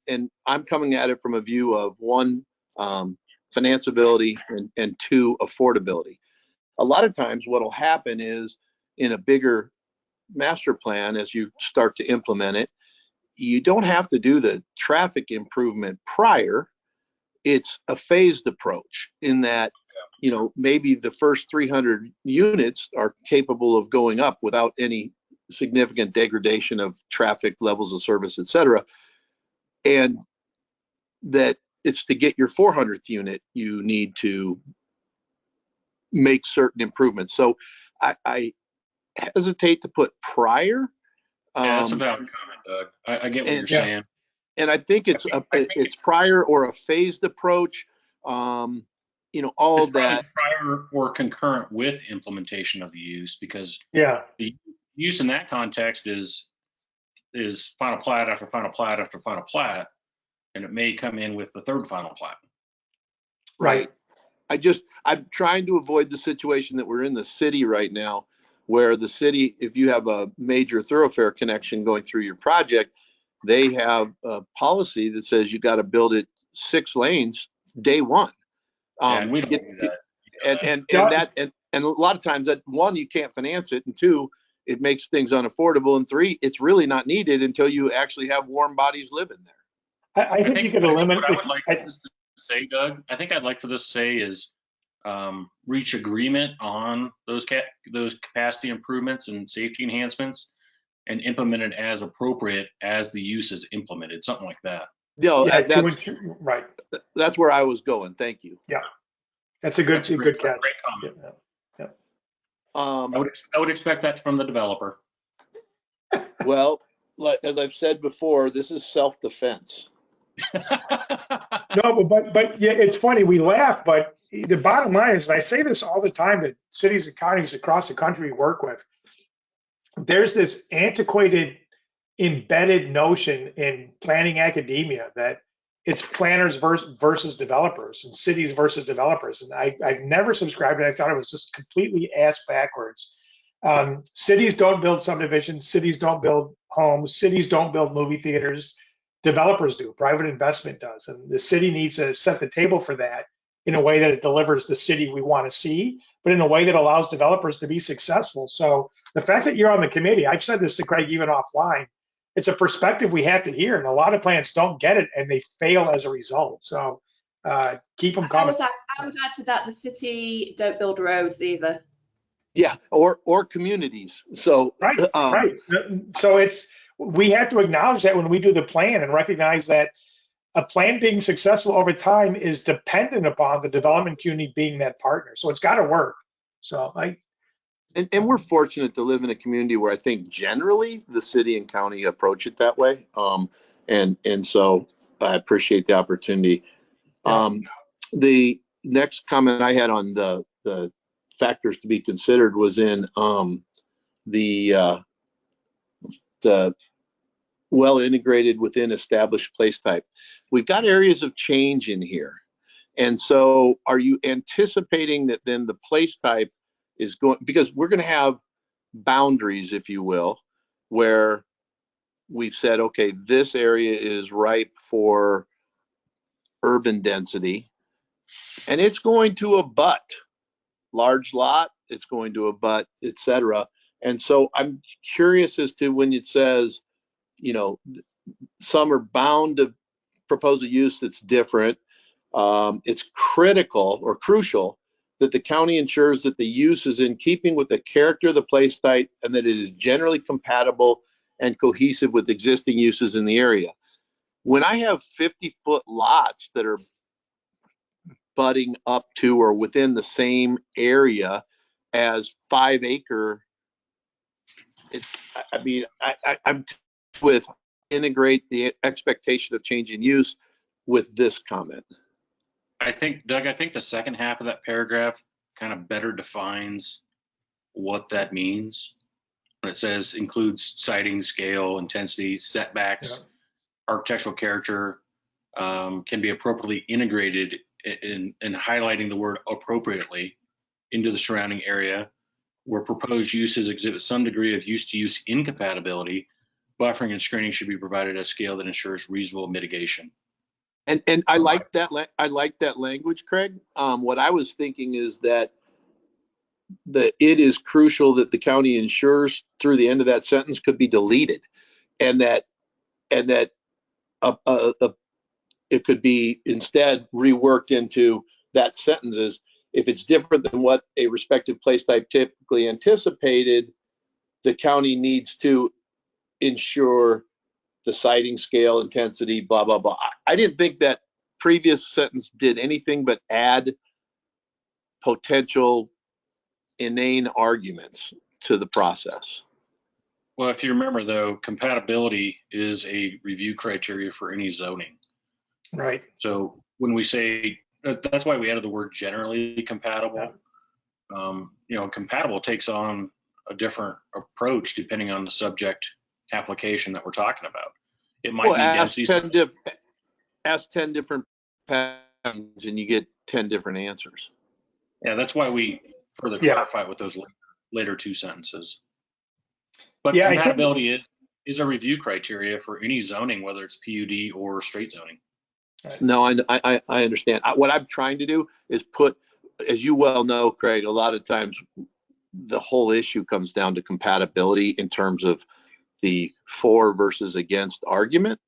Speaker 9: I'm coming at it from a view of 1, financeability and 2, affordability. A lot of times what will happen is in a bigger master plan, as you start to implement it, you don't have to do the traffic improvement prior. It's a phased approach in that, you know, maybe the first 300 units are capable of going up without any significant degradation of traffic levels of service, et cetera. And that it's to get your 400th unit, you need to make certain improvements. So I hesitate to put prior.
Speaker 1: Yeah, that's a valid comment, Doug. I get what you're saying.
Speaker 9: And I think it's prior or a phased approach. You know, all of that
Speaker 1: prior or concurrent with implementation of the use, because the use in that context is final plat after final plat after final plat, and it may come in with the third final plat.
Speaker 9: Right. I'm trying to avoid the situation that we're in the city right now, where the city, if you have a major thoroughfare connection going through your project, they have a policy that says you got to build it 6 lanes day one.
Speaker 1: And we don't do that.
Speaker 9: And a lot of times that, one, you can't finance it, and 2, it makes things unaffordable, and 3, it's really not needed until you actually have warm bodies living there.
Speaker 7: I think you could eliminate.
Speaker 1: What I would like this to say, Doug, I think I'd like for this to say is reach agreement on those capacity improvements and safety enhancements, and implement it as appropriate as the use is implemented, something like that.
Speaker 9: No,
Speaker 7: Yeah, right.
Speaker 9: That's where I was going. Thank you.
Speaker 7: Yeah, that's a good catch.
Speaker 1: Great comment.
Speaker 7: Yeah.
Speaker 1: I would expect that from the developer.
Speaker 9: Well, as I've said before, this is self-defense.
Speaker 7: No, but yeah, it's funny, we laugh, but the bottom line is, and I say this all the time to cities and counties across the country we work with, there's this antiquated, embedded notion in planning academia that it's planners versus developers and cities versus developers. And I've never subscribed to it. I thought it was just completely ass backwards. Cities don't build subdivisions, cities don't build homes, cities don't build movie theaters. Developers do, private investment does. And the city needs to set the table for that in a way that it delivers the city we want to see, but in a way that allows developers to be successful. So the fact that you're on the committee, I've said this to Craig even offline, it's a perspective we have to hear, and a lot of plans don't get it, and they fail as a result. So keep them coming.
Speaker 10: I would add to that, the city don't build roads either.
Speaker 9: Yeah, or communities. So
Speaker 7: right. So we have to acknowledge that when we do the plan, and recognize that a plan being successful over time is dependent upon the development community being that partner. So it's got to work. So
Speaker 9: And we're fortunate to live in a community where I think generally the city and county approach it that way. And so I appreciate the opportunity. The next comment I had on the factors to be considered was in the well integrated within established place type. We've got areas of change in here. And so are you anticipating that then the place type is going, because we're going to have boundaries, if you will, where we've said, okay, this area is ripe for urban density, and it's going to abut large lot, it's going to abut, et cetera. And so I'm curious as to when it says, you know, some are bound to propose a use that's different. It's critical or crucial that the county ensures that the use is in keeping with the character of the place type and that it is generally compatible and cohesive with existing uses in the area. When I have 50-foot lots that are butting up to or within the same area as 5-acre, I'm with integrate the expectation of change in use with this comment.
Speaker 1: I think, Doug, the second half of that paragraph kind of better defines what that means. When it says includes siting, scale, intensity, setbacks, architectural character, can be appropriately integrated in highlighting the word appropriately into the surrounding area, where proposed uses exhibit some degree of use-to-use incompatibility. Buffering and screening should be provided at a scale that ensures reasonable mitigation.
Speaker 9: And I like that. I like that language, Craig. What I was thinking is that it is crucial that the county ensures through the end of that sentence could be deleted, and that it could be instead reworked into that sentence as if it's different than what a respective place type typically anticipated, the county needs to ensure the siting scale, intensity, blah, blah, blah. I didn't think that previous sentence did anything but add potential inane arguments to the process.
Speaker 1: Well, if you remember, though, compatibility is a review criteria for any zoning.
Speaker 7: Right.
Speaker 1: So when we say, that's why we added the word generally compatible. Compatible takes on a different approach depending on the subject application that we're talking about. It might be density.
Speaker 9: Ask 10 different patterns and you get 10 different answers.
Speaker 1: Yeah, that's why we further
Speaker 7: Yeah.
Speaker 1: clarify it with those later two sentences. But
Speaker 7: Yeah, I think-
Speaker 1: compatibility is a review criteria for any zoning, whether it's PUD or straight zoning.
Speaker 9: No, I understand. What I'm trying to do is put, as you well know, Craig, a lot of times the whole issue comes down to compatibility in terms of the for versus against argument.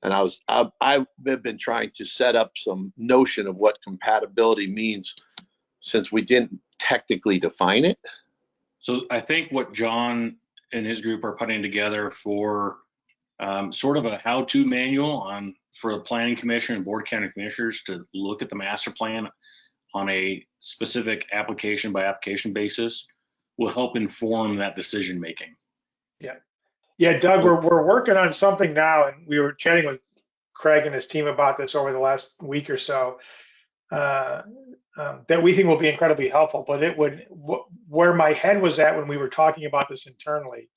Speaker 9: And I've been trying to set up some notion of what compatibility means since we didn't technically define it.
Speaker 1: So I think what John and his group are putting together for sort of a how-to manual for the planning commission and board of county commissioners to look at the master plan on a specific application by application basis will help inform that decision making.
Speaker 7: Yeah, Doug, we're working on something now, and we were chatting with Craig and his team about this over the last week or so, that we think will be incredibly helpful. But where my head was at when we were talking about this internally,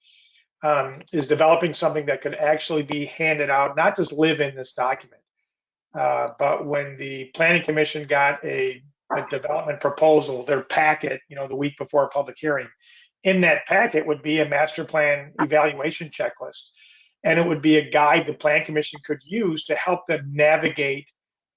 Speaker 7: is developing something that could actually be handed out, not just live in this document, but when the planning commission got a development proposal, their packet, the week before a public hearing, in that packet would be a master plan evaluation checklist. And it would be a guide the plan commission could use to help them navigate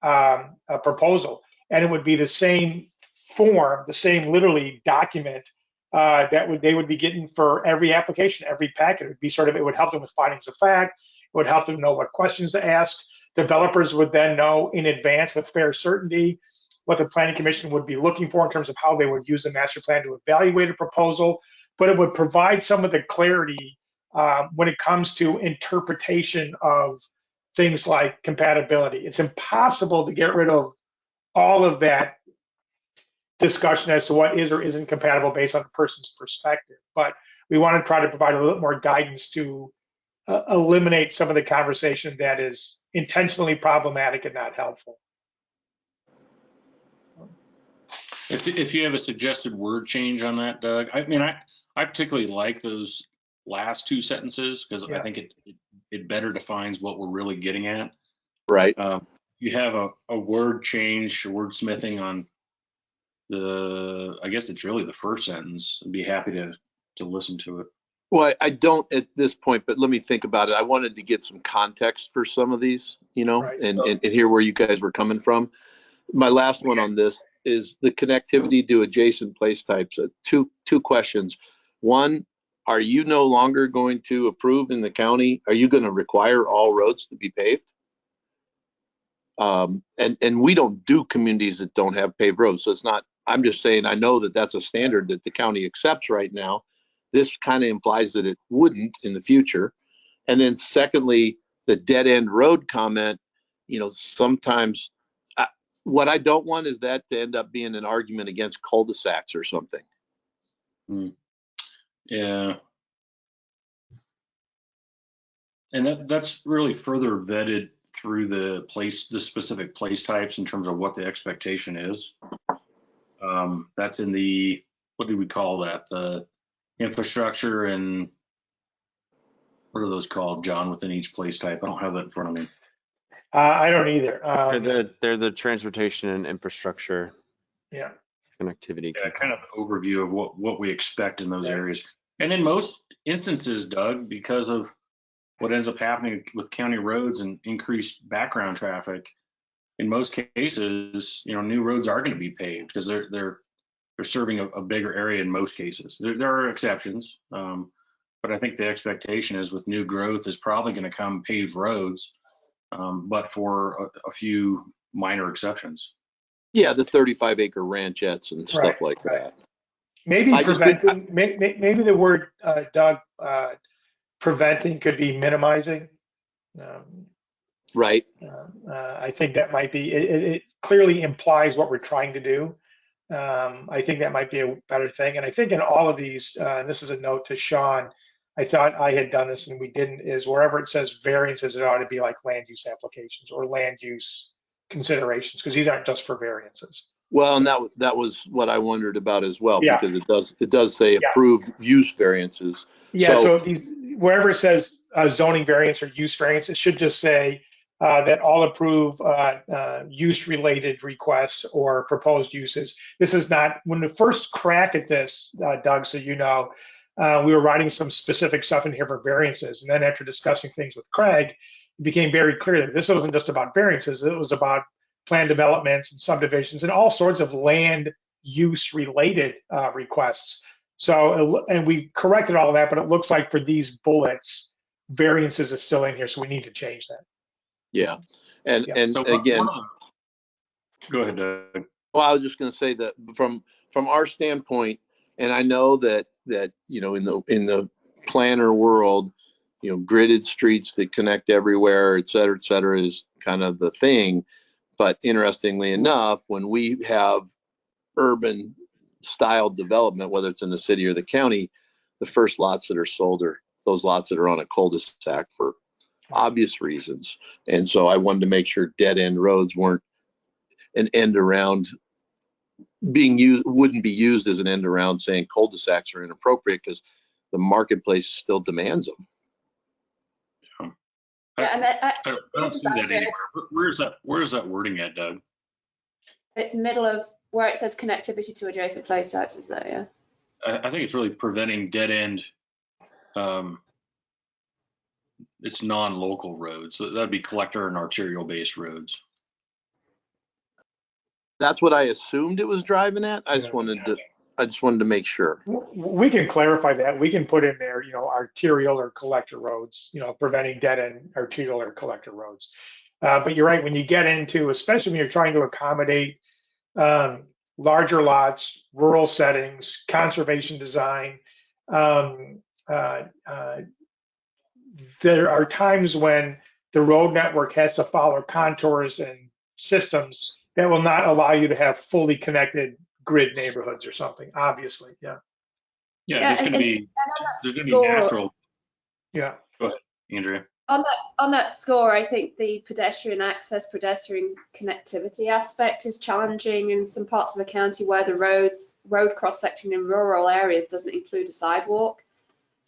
Speaker 7: a proposal. And it would be the same form, the same literally document they would be getting for every application, every packet. It would be it would help them with findings of fact. It would help them know what questions to ask. Developers would then know in advance with fair certainty what the planning commission would be looking for in terms of how they would use the master plan to evaluate a proposal. But it would provide some of the clarity when it comes to interpretation of things like compatibility. It's impossible to get rid of all of that discussion as to what is or isn't compatible based on a person's perspective. But we want to try to provide a little more guidance to eliminate some of the conversation that is intentionally problematic and not helpful.
Speaker 1: If you have a suggested word change on that, Doug, I mean, I particularly like those last two sentences because I think it better defines what we're really getting at.
Speaker 9: Right.
Speaker 1: You have a word change, wordsmithing on I guess it's really the first sentence. I'd be happy to listen to it.
Speaker 9: Well, I don't at this point, but let me think about it. I wanted to get some context for some of these,
Speaker 7: Right.
Speaker 9: and hear where you guys were coming from. My last one on this is the connectivity to adjacent place types. Two questions. One, are you no longer going to approve in the county? Are you going to require all roads to be paved? And we don't do communities that don't have paved roads. So it's not, I'm just saying, I know that that's a standard that the county accepts right now. This kind of implies that it wouldn't in the future. And then secondly, the dead end road comment, sometimes what I don't want is that to end up being an argument against cul-de-sacs or something.
Speaker 1: Yeah. And that's really further vetted through the specific place types in terms of what the expectation is. That's in the, what do we call that? The infrastructure and what are those called, John, within each place type? I don't have that in front of me.
Speaker 7: I don't either.
Speaker 8: They're the transportation and infrastructure.
Speaker 7: Yeah.
Speaker 8: Connectivity.
Speaker 1: Yeah, kind of the overview of what we expect in those areas. And in most instances, Doug, because of what ends up happening with county roads and increased background traffic, in most cases, new roads are going to be paved because they're serving a bigger area in most cases. There are exceptions, but I think the expectation is with new growth is probably going to come paved roads, but for a few minor exceptions.
Speaker 9: Yeah, the 35-acre ranchettes and stuff like that.
Speaker 7: Maybe preventing, maybe the word, Doug, preventing could be minimizing.
Speaker 9: Right.
Speaker 7: I think that might be, it clearly implies what we're trying to do. I think that might be a better thing. And I think in all of these, and this is a note to Sean, I thought I had done this and we didn't, is wherever it says variances, it ought to be like land use applications or land use considerations, because these aren't just for variances.
Speaker 9: Well, and that was what I wondered about as well, because it does say approved use variances.
Speaker 7: Yeah, so these, wherever it says zoning variance or use variance, it should just say that all approve use-related requests or proposed uses. This is not, when the first crack at this, Doug, so you know, we were writing some specific stuff in here for variances. And then after discussing things with Craig, it became very clear that this wasn't just about variances, it was about plan developments and subdivisions and all sorts of land use related requests. So, and we corrected all of that, but it looks like for these bullets, variances is still in here, so we need to change that.
Speaker 9: Yeah. And
Speaker 7: Yeah.
Speaker 1: So
Speaker 9: again,
Speaker 1: go ahead, Doug.
Speaker 9: well, I was just going to say that from our standpoint, and I know that you know, in the planner world, you know, gridded streets that connect everywhere, et cetera, is kind of the thing. But interestingly enough, when we have urban style development, whether it's in the city or the county, the first lots that are sold are those lots that are on a cul-de-sac for obvious reasons. And so I wanted to make sure dead end roads weren't an end around being used, wouldn't be used as an end around saying cul-de-sacs are inappropriate, because the marketplace still demands them.
Speaker 10: Yeah, and
Speaker 1: I don't see that
Speaker 10: accurate.
Speaker 1: anywhere. Where's that wording at, Doug?
Speaker 10: It's middle of where it says connectivity to adjacent flow sites, is there? Yeah.
Speaker 1: I think it's really preventing dead end. It's non-local roads. So that'd be collector and arterial based roads.
Speaker 9: That's what I assumed it was driving at. I just wanted to make sure.
Speaker 7: We can clarify that. We can put in there, you know, arterial or collector roads, you know, preventing dead end arterial or collector roads. But you're right, when you get into, especially when you're trying to accommodate larger lots, rural settings, conservation design, there are times when the road network has to follow contours and systems that will not allow you to have fully connected grid neighborhoods or something, obviously. Yeah.
Speaker 1: Yeah, there's going to be natural.
Speaker 7: Yeah.
Speaker 1: Go ahead, Andrea.
Speaker 10: On that score, I think the pedestrian access, pedestrian connectivity aspect is challenging in some parts of the county where the road cross section in rural areas doesn't include a sidewalk.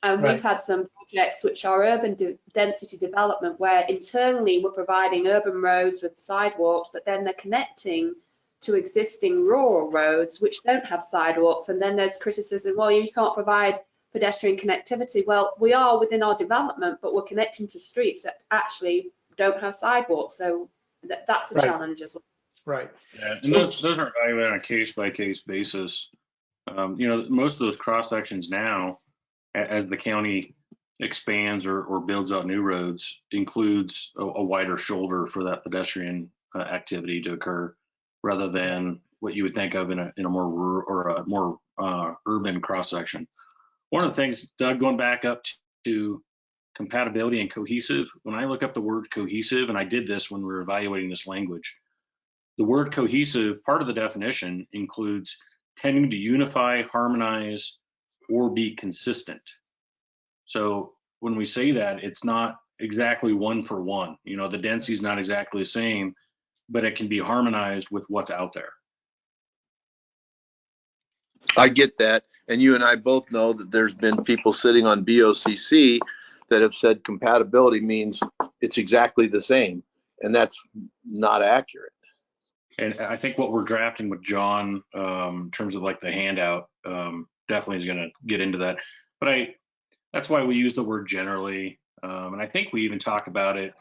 Speaker 10: And
Speaker 7: Right.
Speaker 10: we've had some projects which are urban density development where internally we're providing urban roads with sidewalks, but then they're connecting to existing rural roads which don't have sidewalks. And then there's criticism, well, you can't provide pedestrian connectivity. Well, we are within our development, but we're connecting to streets that actually don't have sidewalks. So that's a
Speaker 7: Right.
Speaker 10: challenge as well.
Speaker 7: Right.
Speaker 1: Yeah, and those are evaluated on a case by case basis. You know, most of those cross sections now, as the county expands or builds out new roads, includes a wider shoulder for that pedestrian activity to occur, rather than what you would think of in a more rural or a more urban cross section. One of the things, Doug, going back up to compatibility and cohesive, when I look up the word cohesive, and I did this when we were evaluating this language, the word cohesive, part of the definition includes tending to unify, harmonize, or be consistent. So when we say that, it's not exactly one for one. You know, the density is not exactly the same, but it can be harmonized with what's out there.
Speaker 9: I get that. And you and I both know that there's been people sitting on BOCC that have said compatibility means it's exactly the same. And that's not accurate.
Speaker 1: And I think what we're drafting with John, in terms of like the handout, definitely is going to get into that. But that's why we use the word generally. And I think we even talk about it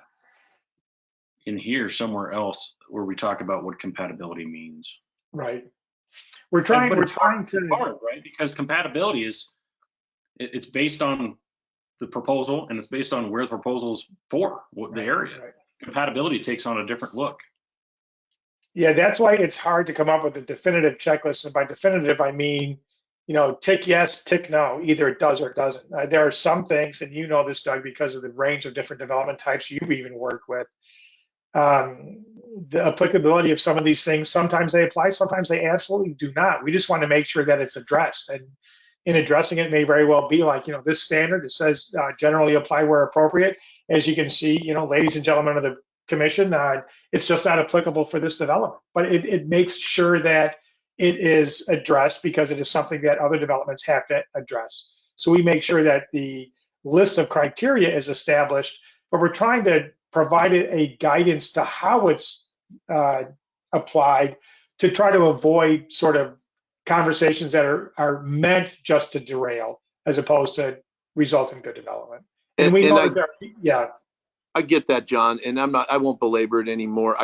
Speaker 1: in here somewhere else where we talk about what compatibility means.
Speaker 7: Right. We're trying to,
Speaker 1: hard, right? Because compatibility it's based on the proposal, and it's based on where the proposal's for, the area.
Speaker 7: Right.
Speaker 1: Compatibility takes on a different look.
Speaker 7: Yeah, that's why it's hard to come up with a definitive checklist. And by definitive, I mean, you know, tick yes, tick no, either it does or it doesn't. There are some things, and you know this, Doug, because of the range of different development types you've even worked with. The applicability of some of these things, sometimes they apply, sometimes they absolutely do not. We just want to make sure that it's addressed. And in addressing it may very well be like, you know, this standard, it says generally apply where appropriate. As you can see, you know, ladies and gentlemen of the commission, it's just not applicable for this development. But it makes sure that it is addressed because it is something that other developments have to address. So we make sure that the list of criteria is established, but we're trying to provided a guidance to how it's applied to try to avoid sort of conversations that are meant just to derail as opposed to result in good development. And we know that, yeah.
Speaker 9: I get that, John, and I won't belabor it anymore.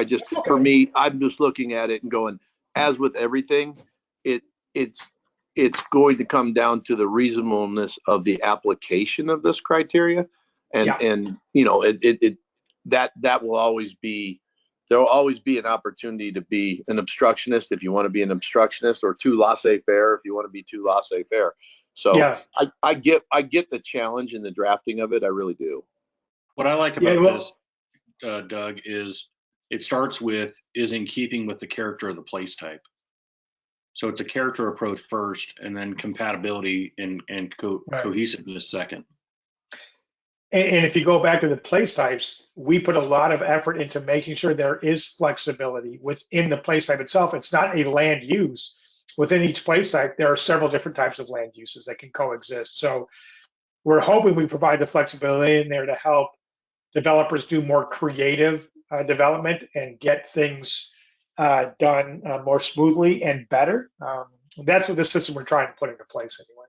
Speaker 9: For me, I'm just looking at it and going, as with everything, it's going to come down to the reasonableness of the application of this criteria. And you know, that will always be, there will always be an opportunity to be an obstructionist if you want to be an obstructionist, or too laissez-faire if you want to be too laissez-faire. So
Speaker 7: yeah.
Speaker 9: I get the challenge in the drafting of it. I really do.
Speaker 1: What I like about this, Doug, is it starts with is in keeping with the character of the place type. So it's a character approach first, and then compatibility and cohesiveness second.
Speaker 7: And if you go back to the place types, we put a lot of effort into making sure there is flexibility within the place type itself. It's not a land use. Within each place type, there are several different types of land uses that can coexist. So we're hoping we provide the flexibility in there to help developers do more creative development and get things done more smoothly and better. That's what the system we're trying to put into place anyway.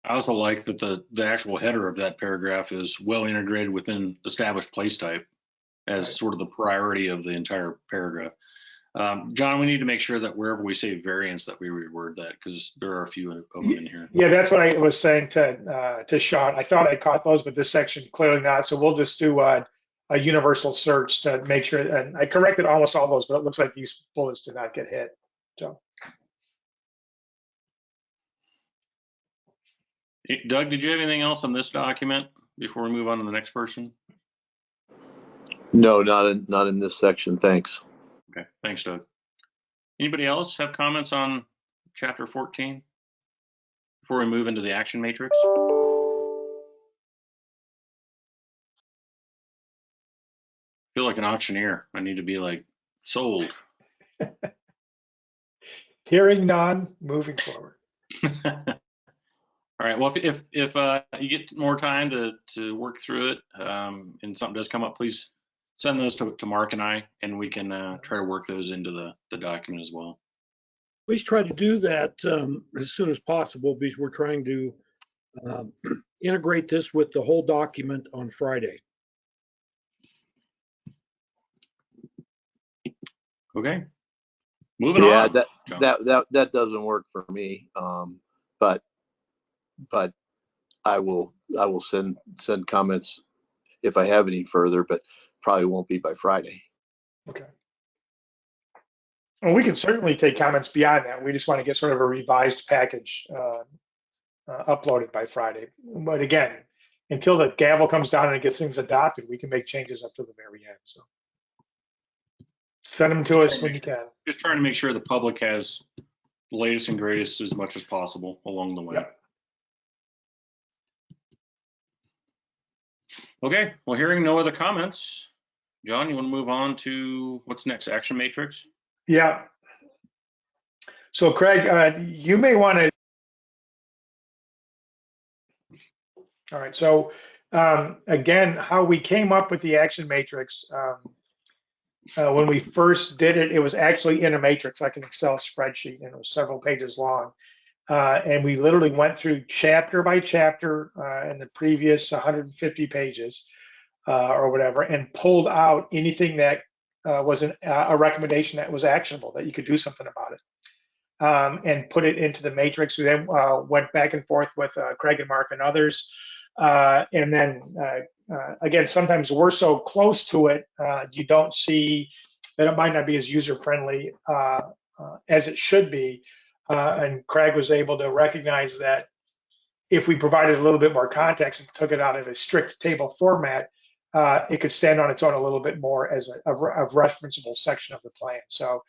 Speaker 1: I also like that the actual header of that paragraph is well integrated within established place type as sort of the priority of the entire paragraph. John, we need to make sure that wherever we say variance that we reword that, because there are a few of them in here.
Speaker 7: Yeah, that's what I was saying to Sean. I thought I caught those, but this section clearly not. So we'll just do a universal search to make sure. And I corrected almost all those, but it looks like these bullets did not get hit. So.
Speaker 1: Hey, Doug, did you have anything else on this document before we move on to the next person?
Speaker 9: No, not in this section. Thanks.
Speaker 1: Okay, thanks, Doug. Anybody else have comments on chapter 14 before we move into the action matrix? I feel like an auctioneer. I need to be like sold.
Speaker 7: Hearing none, moving forward.
Speaker 1: All right. Well, if you get more time to work through it, and something does come up, please send those to Mark and I, and we can try to work those into the document as well.
Speaker 2: Please try to do that as soon as possible, because we're trying to integrate this with the whole document on Friday.
Speaker 1: Okay. Moving on.
Speaker 9: That doesn't work for me. But I will send comments if I have any further, but probably won't be by Friday.
Speaker 7: Okay. Well, we can certainly take comments beyond that. We just want to get sort of a revised package uploaded by Friday. But again, until the gavel comes down and it gets things adopted, we can make changes up to the very end. So send them to us when you can.
Speaker 1: Just trying to make sure the public has the latest and greatest as much as possible along the way.
Speaker 7: Yep.
Speaker 1: Okay, well, hearing no other comments, John, you want to move on to what's next, action matrix?
Speaker 7: Yeah. So Craig, you may want to. All right. So again, how we came up with the action matrix, when we first did it, it was actually in a matrix, like an Excel spreadsheet, and it was several pages long. And we literally went through chapter by chapter in the previous 150 pages or whatever, and pulled out anything that was a recommendation that was actionable, that you could do something about it, and put it into the matrix. We then went back and forth with Craig and Mark and others. And then again, sometimes we're so close to it, you don't see that it might not be as user-friendly as it should be. And Craig was able to recognize that if we provided a little bit more context and took it out of a strict table format, it could stand on its own a little bit more as a referenceable section of the plan. So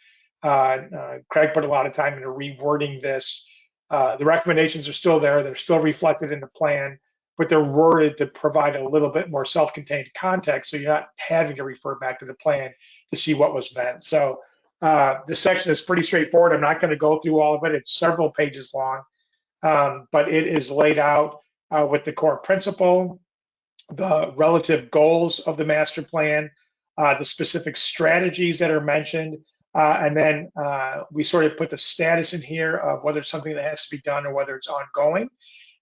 Speaker 7: Craig put a lot of time into rewording this. The recommendations are still there. They're still reflected in the plan, but they're worded to provide a little bit more self-contained context, so you're not having to refer back to the plan to see what was meant. So the section is pretty straightforward. I'm not going to go through all of it. It's several pages long, but it is laid out with the core principle, the relative goals of the master plan, the specific strategies that are mentioned, and then we sort of put the status in here of whether it's something that has to be done or whether it's ongoing.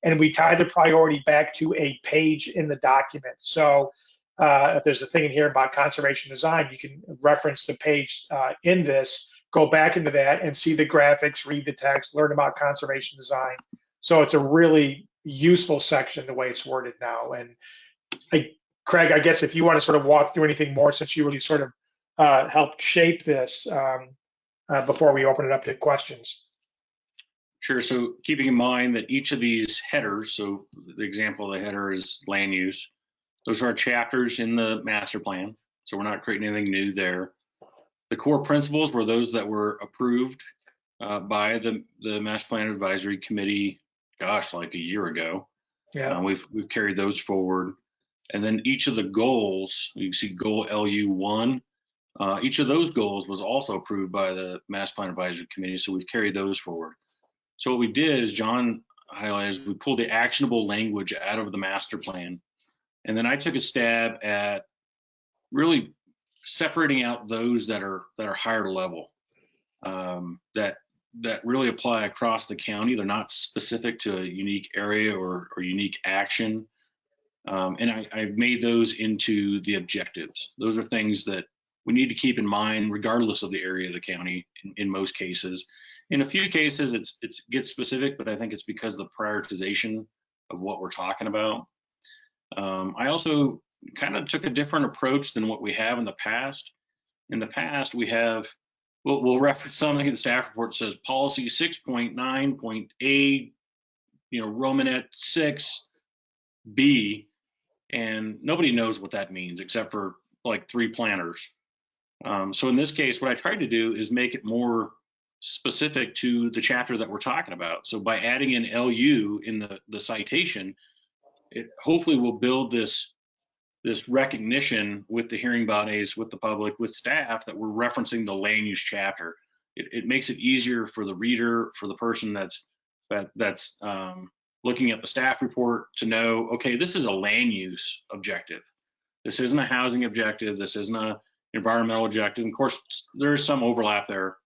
Speaker 7: And we tie the priority back to a page in the document. So if there's a thing in here about conservation design, you can reference the page in this, go back into that and see the graphics, read the text, learn about conservation design. So it's a really useful section the way it's worded now. And Craig, I guess if you want to sort of walk through anything more, since you really sort of helped shape this before we open it up to questions.
Speaker 1: Sure. So keeping in mind that each of these headers, so the example of the header is land use, those are our chapters in the master plan. So we're not creating anything new there. The core principles were those that were approved by the Master Plan Advisory Committee, gosh, like a year ago.
Speaker 7: Yeah.
Speaker 1: We've carried those forward. And then each of the goals, you can see goal LU1, each of those goals was also approved by the Master Plan Advisory Committee. So we've carried those forward. So what we did, as John highlighted, is we pulled the actionable language out of the master plan. And then I took a stab at really separating out those that are higher level, that really apply across the county. They're not specific to a unique area or unique action. And I made those into the objectives. Those are things that we need to keep in mind regardless of the area of the county in most cases. In a few cases, it gets specific, but I think it's because of the prioritization of what we're talking about. I also kind of took a different approach than what we have in the past. In the past, we'll reference something in the staff report that says policy 6.9.8, Romanet 6B, and nobody knows what that means except for like 3 planners. So in this case, what I tried to do is make it more specific to the chapter that we're talking about. So by adding in LU in the citation, it hopefully will build this recognition with the hearing bodies, with the public, with staff that we're referencing the land use chapter. It makes it easier for the reader, for the person that's looking at the staff report to know, okay, this is a land use objective. This isn't a housing objective. This isn't an environmental objective. Of course, there's some overlap there,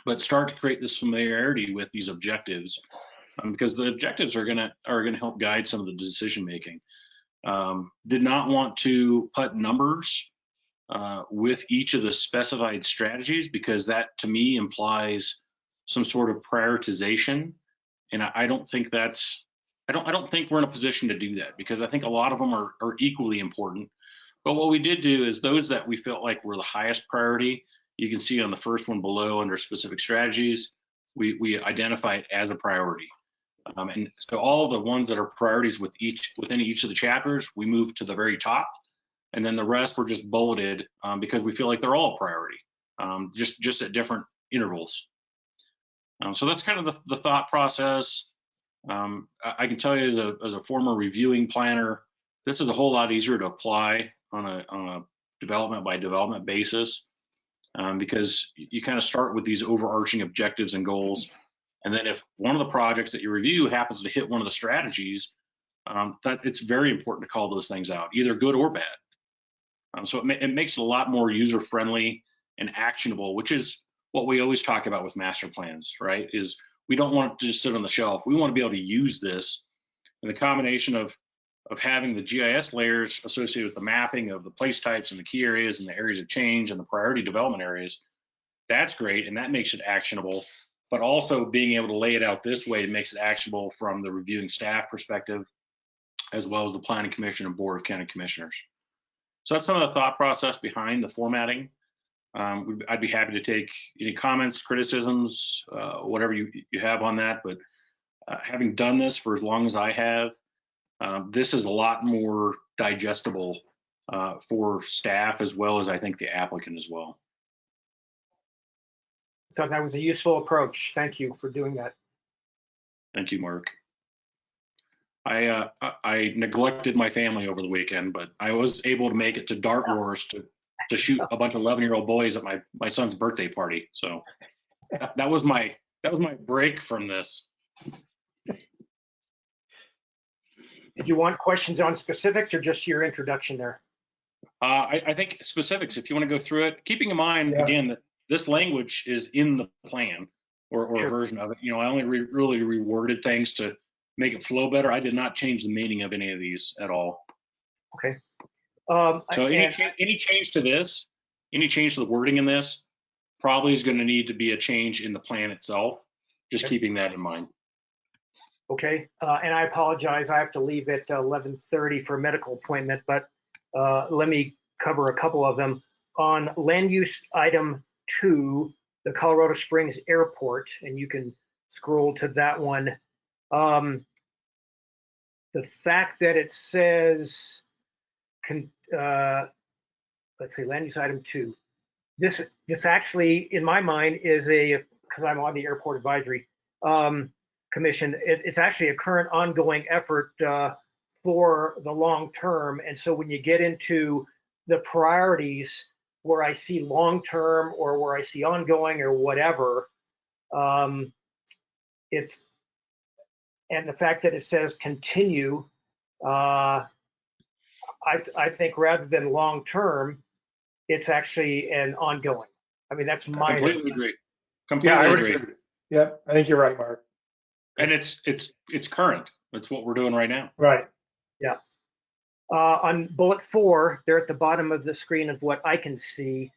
Speaker 1: but start to create this familiarity with these objectives because the objectives are gonna help guide some of the decision making. Did not want to put numbers with each of the specified strategies because that to me implies some sort of prioritization, and I don't think that's I don't think we're in a position to do that because I think a lot of them are equally important. But what we did do is those that we felt like were the highest priority, you can see on the first one below under specific strategies, we identify it as a priority. And so all the ones that are priorities within each of the chapters, we move to the very top, and then the rest were just bulleted because we feel like they're all a priority, just at different intervals. So that's kind of the thought process. I can tell you as a former reviewing planner, this is a whole lot easier to apply on a development by development basis because you kind of start with these overarching objectives and goals. And then if one of the projects that you review happens to hit one of the strategies, that it's very important to call those things out, either good or bad. So it makes it a lot more user-friendly and actionable, which is what we always talk about with master plans, right? Is we don't want it to just sit on the shelf. We want to be able to use this. And the combination of having the GIS layers associated with the mapping of the place types and the key areas and the areas of change and the priority development areas, that's great. And that makes it actionable. But also being able to lay it out this way makes it actionable from the reviewing staff perspective, as well as the Planning Commission and Board of County Commissioners. So that's some of the thought process behind the formatting. I'd be happy to take any comments, criticisms, whatever you have on that. But having done this for as long as I have, this is a lot more digestible for staff as well as I think the applicant as well.
Speaker 6: I thought that was a useful approach. Thank you for doing that.
Speaker 1: Thank you, Mark. I neglected my family over the weekend, but I was able to make it to Dart Wars to shoot a bunch of 11-year-old boys at my son's birthday party. So that was my break from this.
Speaker 6: Did you want questions on specifics or just your introduction there?
Speaker 1: I think specifics, if you want to go through it, keeping in mind,
Speaker 7: Yeah.
Speaker 1: again, that this language is in the plan or
Speaker 6: Sure.
Speaker 1: a version of it. You know, I only really reworded things to make it flow better. I did not change the meaning of any of these at all.
Speaker 6: Okay.
Speaker 1: So any
Speaker 6: And-
Speaker 1: change to this, any change to the wording in this, probably is going to need to be a change in the plan itself. Just
Speaker 6: Okay.
Speaker 1: keeping that in mind.
Speaker 6: Okay, and I apologize, I have to leave at 11:30 for a medical appointment, but let me cover a couple of them. On land use item 2, the Colorado Springs Airport, and you can scroll to that one. The fact that it says, let's see, land use item 2. This actually, in my mind, is because I'm on the airport advisory commission, it's actually a current ongoing effort for the long term. And so when you get into the priorities where I see long term or where I see ongoing or whatever, and the fact that it says continue, I think rather than long term, it's actually an ongoing. I mean, that's my
Speaker 1: Completely agree.
Speaker 7: Yeah,
Speaker 1: Completely
Speaker 7: I would
Speaker 1: agree.
Speaker 7: agree. Yeah, I think you're right, Mark.
Speaker 1: And it's current. It's what we're doing right now.
Speaker 7: Right.
Speaker 6: Yeah. On bullet 4, they're at the bottom of the screen of what I can see.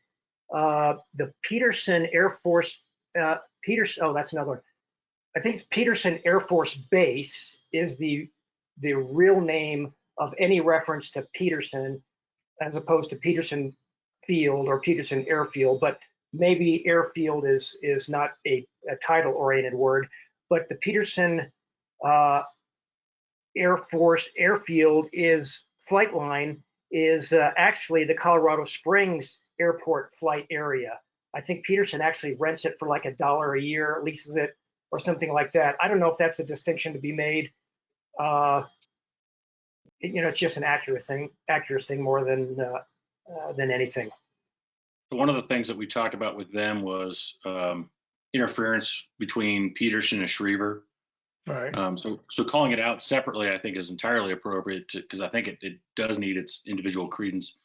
Speaker 6: The Peterson Air Force, oh, that's another one. I think it's Peterson Air Force Base is the real name of any reference to Peterson, as opposed to Peterson Field or Peterson Airfield. But maybe airfield is not a title-oriented word. But the Peterson Air Force Airfield flight line is actually the Colorado Springs Airport flight area. I think Peterson actually rents it for like $1 a year, leases it, or something like that. I don't know if that's a distinction to be made. It's just an accuracy thing more than anything.
Speaker 1: So one of the things that we talked about with them was interference between Peterson and Schriever.
Speaker 7: All right.
Speaker 1: So calling it out separately, I think, is entirely appropriate because I think it does need its individual credence.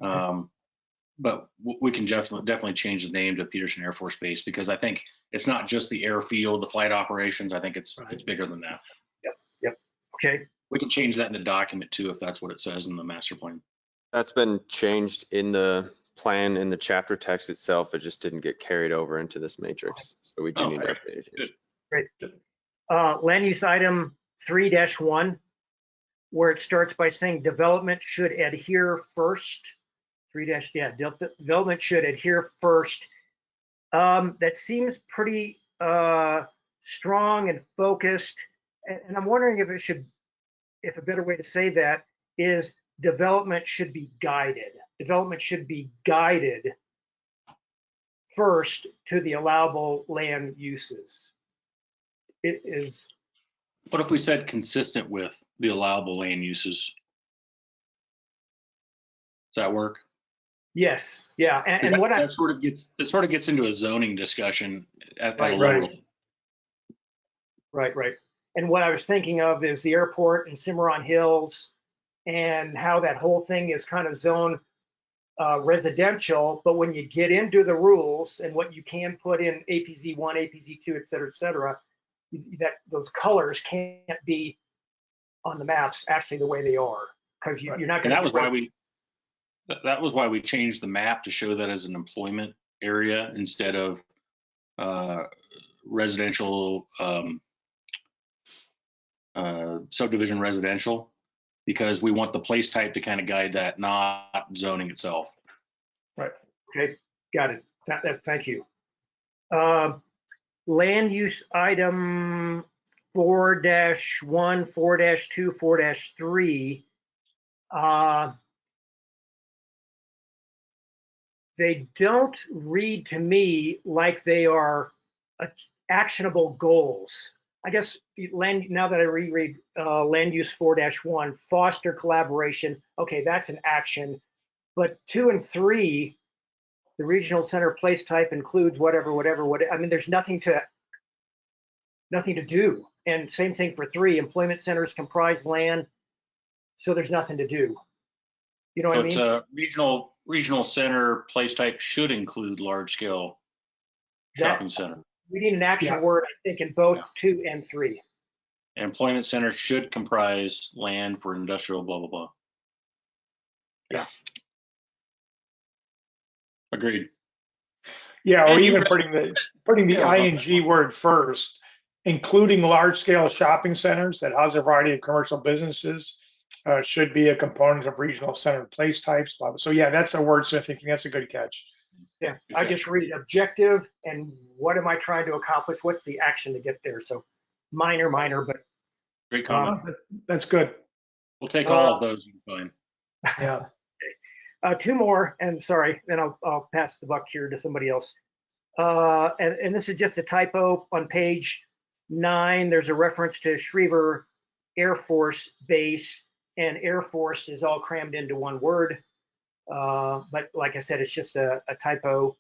Speaker 1: But we can definitely change the name to Peterson Air Force Base because I think it's not just the airfield, the flight operations. I think it's bigger than that.
Speaker 6: Yep. Okay.
Speaker 1: We can change that in the document too if that's what it says in the master plan.
Speaker 8: That's been changed in the plan, in the chapter text itself. It just didn't get carried over into this matrix. So we do need to update it.
Speaker 6: Great. Land use item 3-1, where it starts by saying development should adhere first. Development should adhere first. That seems pretty strong and focused. And I'm wondering if a better way to say that is development should be guided. Development should be guided first to the allowable land uses. It is.
Speaker 1: What if we said consistent with the allowable land uses? Does that work?
Speaker 6: Yes. Yeah. And what
Speaker 1: that sort of gets into a zoning discussion at a
Speaker 6: Right.
Speaker 1: level.
Speaker 6: Right. And what I was thinking of is the airport in Cimarron Hills and how that whole thing is kind of zone residential. But when you get into the rules and what you can put in APZ 1, APZ 2, et cetera, that those colors can't be on the maps actually the way they are, because you're not going to.
Speaker 1: That was why we changed the map to show that as an employment area instead of residential subdivision residential, because we want the place type to kind of guide that, not zoning itself.
Speaker 7: Right.
Speaker 6: Okay, got it. Thank you. Land use item 4-1, 4-2, 4-3. They don't read to me like they are actionable goals. I guess now that I reread land use 4-1, foster collaboration. Okay, that's an action. But 2 and 3, the regional center place type includes whatever. I mean, there's nothing to do. And same thing for 3, employment centers comprise land so there's nothing to do. You know what
Speaker 1: So
Speaker 6: I
Speaker 1: it's
Speaker 6: mean?
Speaker 1: a regional center place type should include large scale shopping center.
Speaker 6: We need an action
Speaker 7: Yeah.
Speaker 6: word, I think, in both 2 and 3.
Speaker 1: Employment center should comprise land for industrial blah, blah, blah.
Speaker 6: Yeah.
Speaker 1: Agreed.
Speaker 7: Yeah, or
Speaker 1: And you
Speaker 7: even
Speaker 1: read-
Speaker 7: putting the
Speaker 1: Yeah,
Speaker 7: ing word first, including large scale shopping centers that house a variety of commercial businesses, should be a component of regional center place types. Blah, blah. So yeah, that's a wordsmithing thing. That's a good catch.
Speaker 6: Yeah, I just read objective and what am I trying to accomplish? What's the action to get there? So minor, but
Speaker 1: Great comment.
Speaker 7: That's good.
Speaker 1: We'll take all of those. Fine.
Speaker 7: Yeah.
Speaker 6: 2 more, and sorry, then I'll pass the buck here to somebody else. And this is just a typo on page 9. There's a reference to Schriever Air Force Base, and Air Force is all crammed into one word. But like I said, it's just a typo.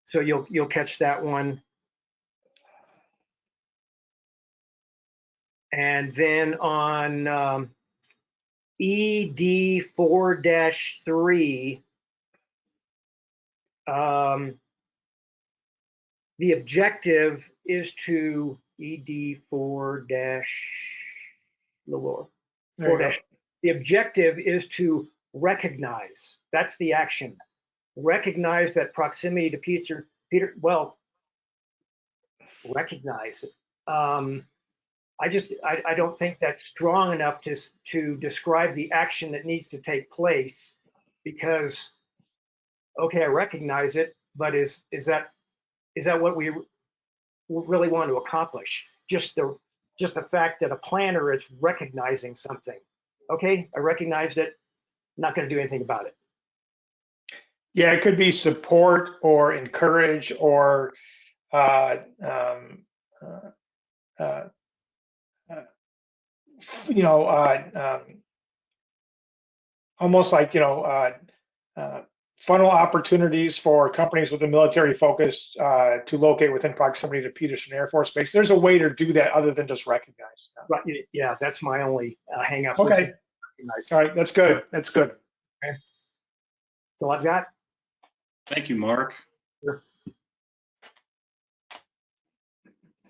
Speaker 6: So you'll catch that one. And then on ED 4-3, the objective is to ED 4- the objective is to recognize. That's the action. Recognize that proximity to Peter. Well, recognize it. I don't think that's strong enough to describe the action that needs to take place, because, okay, I recognize it, but is that what we really want to accomplish? Just the fact that a planner is recognizing something. Okay, I recognized it, not going to do anything about it.
Speaker 7: Yeah, it could be support or encourage or almost like, funnel opportunities for companies with a military focus to locate within proximity to Peterson Air Force Base. There's a way to do that other than just recognize.
Speaker 6: But yeah, that's my only hang up.
Speaker 7: Okay. All right, that's good. That's good.
Speaker 6: Okay. That's all I've got.
Speaker 1: Thank you, Mark.
Speaker 6: Sure.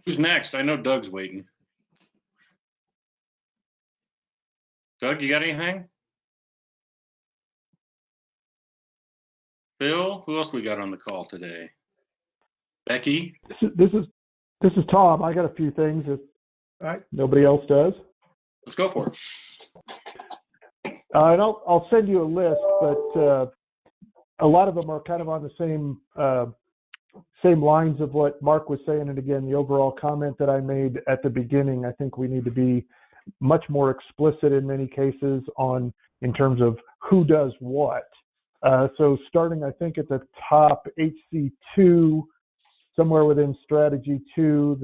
Speaker 1: Who's next? I know Doug's waiting. Doug, you got anything? Phil, who else we got on the call today? Becky?
Speaker 3: This is Tom. I got a few things if nobody else does.
Speaker 1: Let's go for it.
Speaker 3: And I'll send you a list, but a lot of them are kind of on the same lines of what Mark was saying. And again, the overall comment that I made at the beginning, I think we need to be much more explicit in many cases in terms of who does what. So starting, I think, at the top, HC2, somewhere within strategy 2,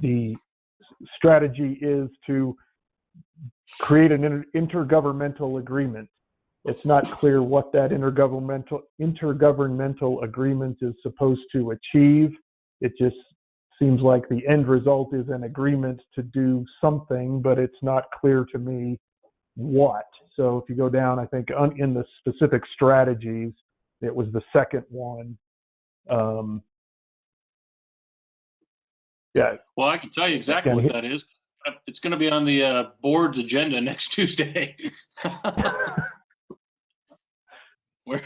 Speaker 3: the strategy is to create an intergovernmental agreement. It's not clear what that intergovernmental agreement is supposed to achieve. It just seems like the end result is an agreement to do something, but it's not clear to me what. So if you go down, I think in the specific strategies, it was the second one. Yeah.
Speaker 1: Well, I can tell you exactly what that is. It's going to be on the board's agenda next Tuesday. We're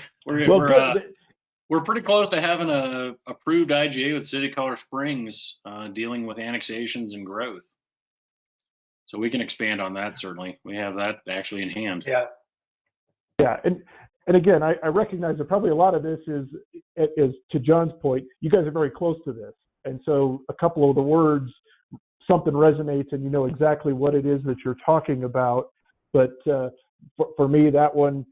Speaker 1: pretty close to having a approved IGA with City of Colorado Springs dealing with annexations and growth. So we can expand on that, certainly. We have that actually in hand.
Speaker 7: Yeah.
Speaker 3: Yeah. And again, I recognize that probably a lot of this is to John's point, you guys are very close to this. And so a couple of the words, something resonates and you know exactly what it is that you're talking about. But for me, that one,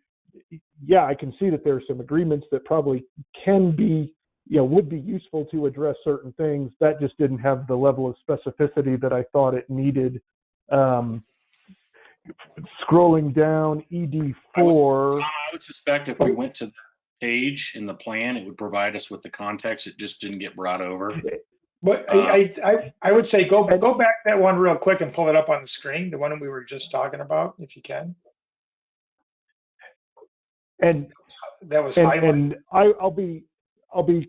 Speaker 3: yeah, I can see that there are some agreements that probably can be, would be useful to address certain things. That just didn't have the level of specificity that I thought it needed. Scrolling down, ED4.
Speaker 1: I would suspect if we went to the page in the plan, it would provide us with the context. It just didn't get brought over.
Speaker 7: But I would say go back that one real quick and pull it up on the screen, the one that we were just talking about, if you can.
Speaker 3: And
Speaker 7: that was
Speaker 3: and I'll be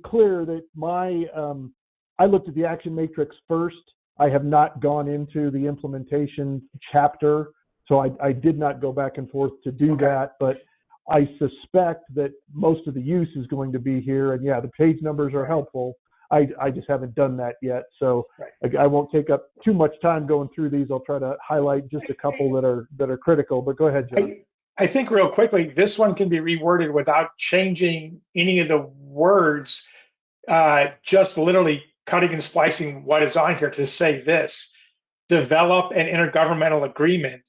Speaker 3: clear that I looked at the action matrix first. I have not gone into the implementation chapter, so I did not go back and forth to do that, but I suspect that most of the use is going to be here, and yeah, the page numbers are helpful. I just haven't done that yet, so I won't take up too much time going through these. I'll try to highlight just a couple that are critical, but go ahead, John.
Speaker 7: I think real quickly, this one can be reworded without changing any of the words, just literally cutting and splicing what is on here to say this: develop an intergovernmental agreement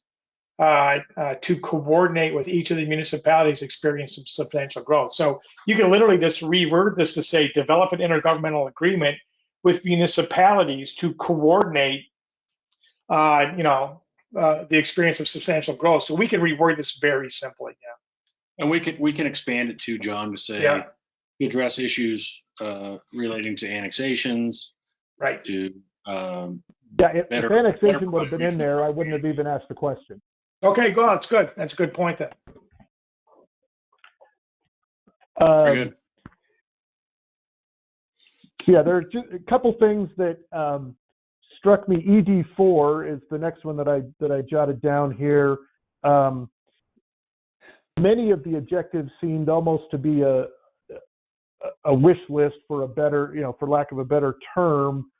Speaker 7: to coordinate with each of the municipalities experiencing substantial growth. So you can literally just reword this to say develop an intergovernmental agreement with municipalities to coordinate, the experience of substantial growth. So we can reword this very simply. Yeah.
Speaker 1: And we can expand it too, John, to say to address issues relating to annexations.
Speaker 7: Right.
Speaker 1: To
Speaker 3: if annexation would have been in there, I wouldn't have even asked the question.
Speaker 7: Okay, go on. That's good. That's a good point then.
Speaker 1: Very good.
Speaker 3: Yeah, there are just a couple things that struck me. ED4 is the next one that I jotted down here. Many of the objectives seemed almost to be a wish list for a better, for lack of a better term,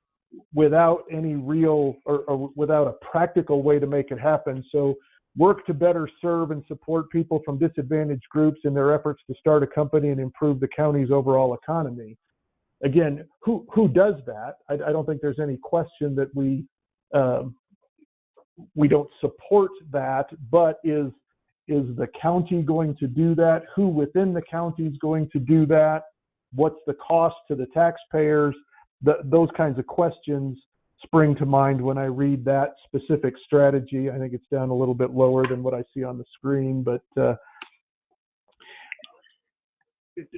Speaker 3: without any real or without a practical way to make it happen. So work to better serve and support people from disadvantaged groups in their efforts to start a company and improve the county's overall economy. Again, who does that? I don't think there's any question that we don't support that, but is the county going to do that? Who within the county is going to do that? What's the cost to the taxpayers? Those kinds of questions spring to mind when I read that specific strategy. I think it's down a little bit lower than what I see on the screen, but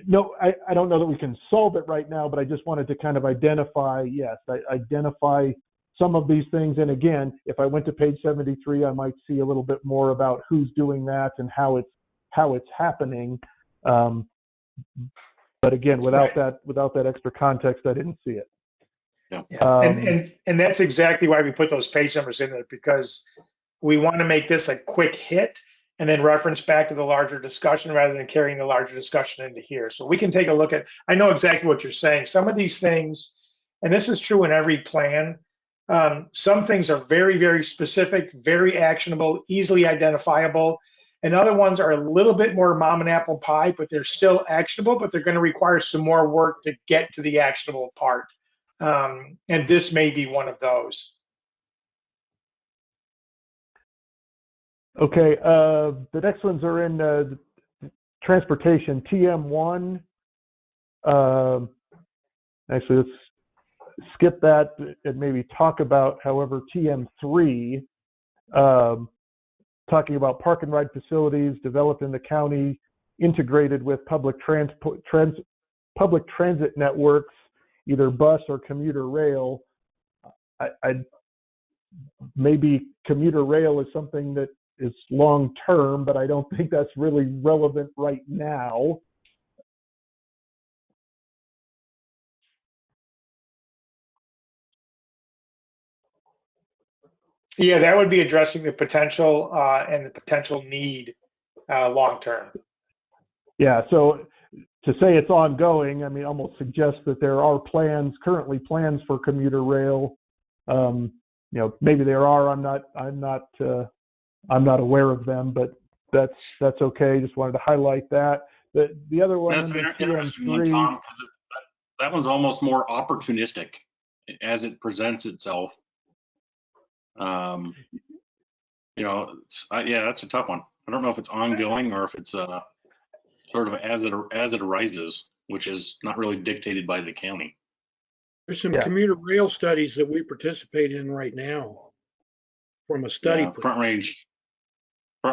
Speaker 3: no, I don't know that we can solve it right now, but I just wanted to kind of identify some of these things. And again, if I went to page 73, I might see a little bit more about who's doing that and how it's happening. But again, without that extra context, I didn't see it.
Speaker 7: Yeah. And that's exactly why we put those page numbers in there, because we want to make this a quick hit and then reference back to the larger discussion rather than carrying the larger discussion into here. So we can take a look at, I know exactly what you're saying. Some of these things, and this is true in every plan, some things are very, very specific, very actionable, easily identifiable. And other ones are a little bit more mom and apple pie, but they're still actionable, but they're going to require some more work to get to the actionable part. And this may be one of those.
Speaker 3: Okay, the next ones are in transportation, TM1. Actually, let's skip that and maybe talk about, however, TM3, talking about park and ride facilities developed in the county, integrated with public transit networks, either bus or commuter rail. Maybe commuter rail is something that is long term, but I don't think that's really relevant right now.
Speaker 7: Yeah, that would be addressing the potential and the potential need long term.
Speaker 3: Yeah, so to say it's ongoing, I mean, almost suggests that there are currently plans for commuter rail. Maybe there are. I'm not aware of them, but that's okay. Just wanted to highlight that. The other one,
Speaker 1: that's an interesting one, Tom, because that one's almost more opportunistic as it presents itself. That's a tough one. I don't know if it's ongoing or if it's sort of as it arises, which is not really dictated by the county.
Speaker 2: There's some commuter rail studies that we participate in right now from a study.
Speaker 1: Yeah, front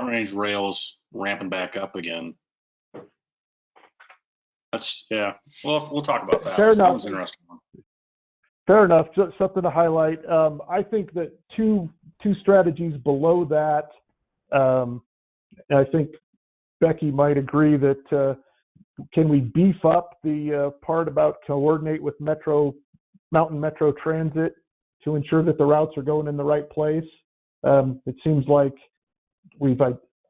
Speaker 1: range rails ramping back up again. We'll talk about that.
Speaker 3: Fair enough.
Speaker 1: That was interesting.
Speaker 3: Fair enough. Just something to highlight. I think that two strategies below that. And I think Becky might agree that can we beef up the part about coordinate with Mountain Metro Transit to ensure that the routes are going in the right place? It seems like we've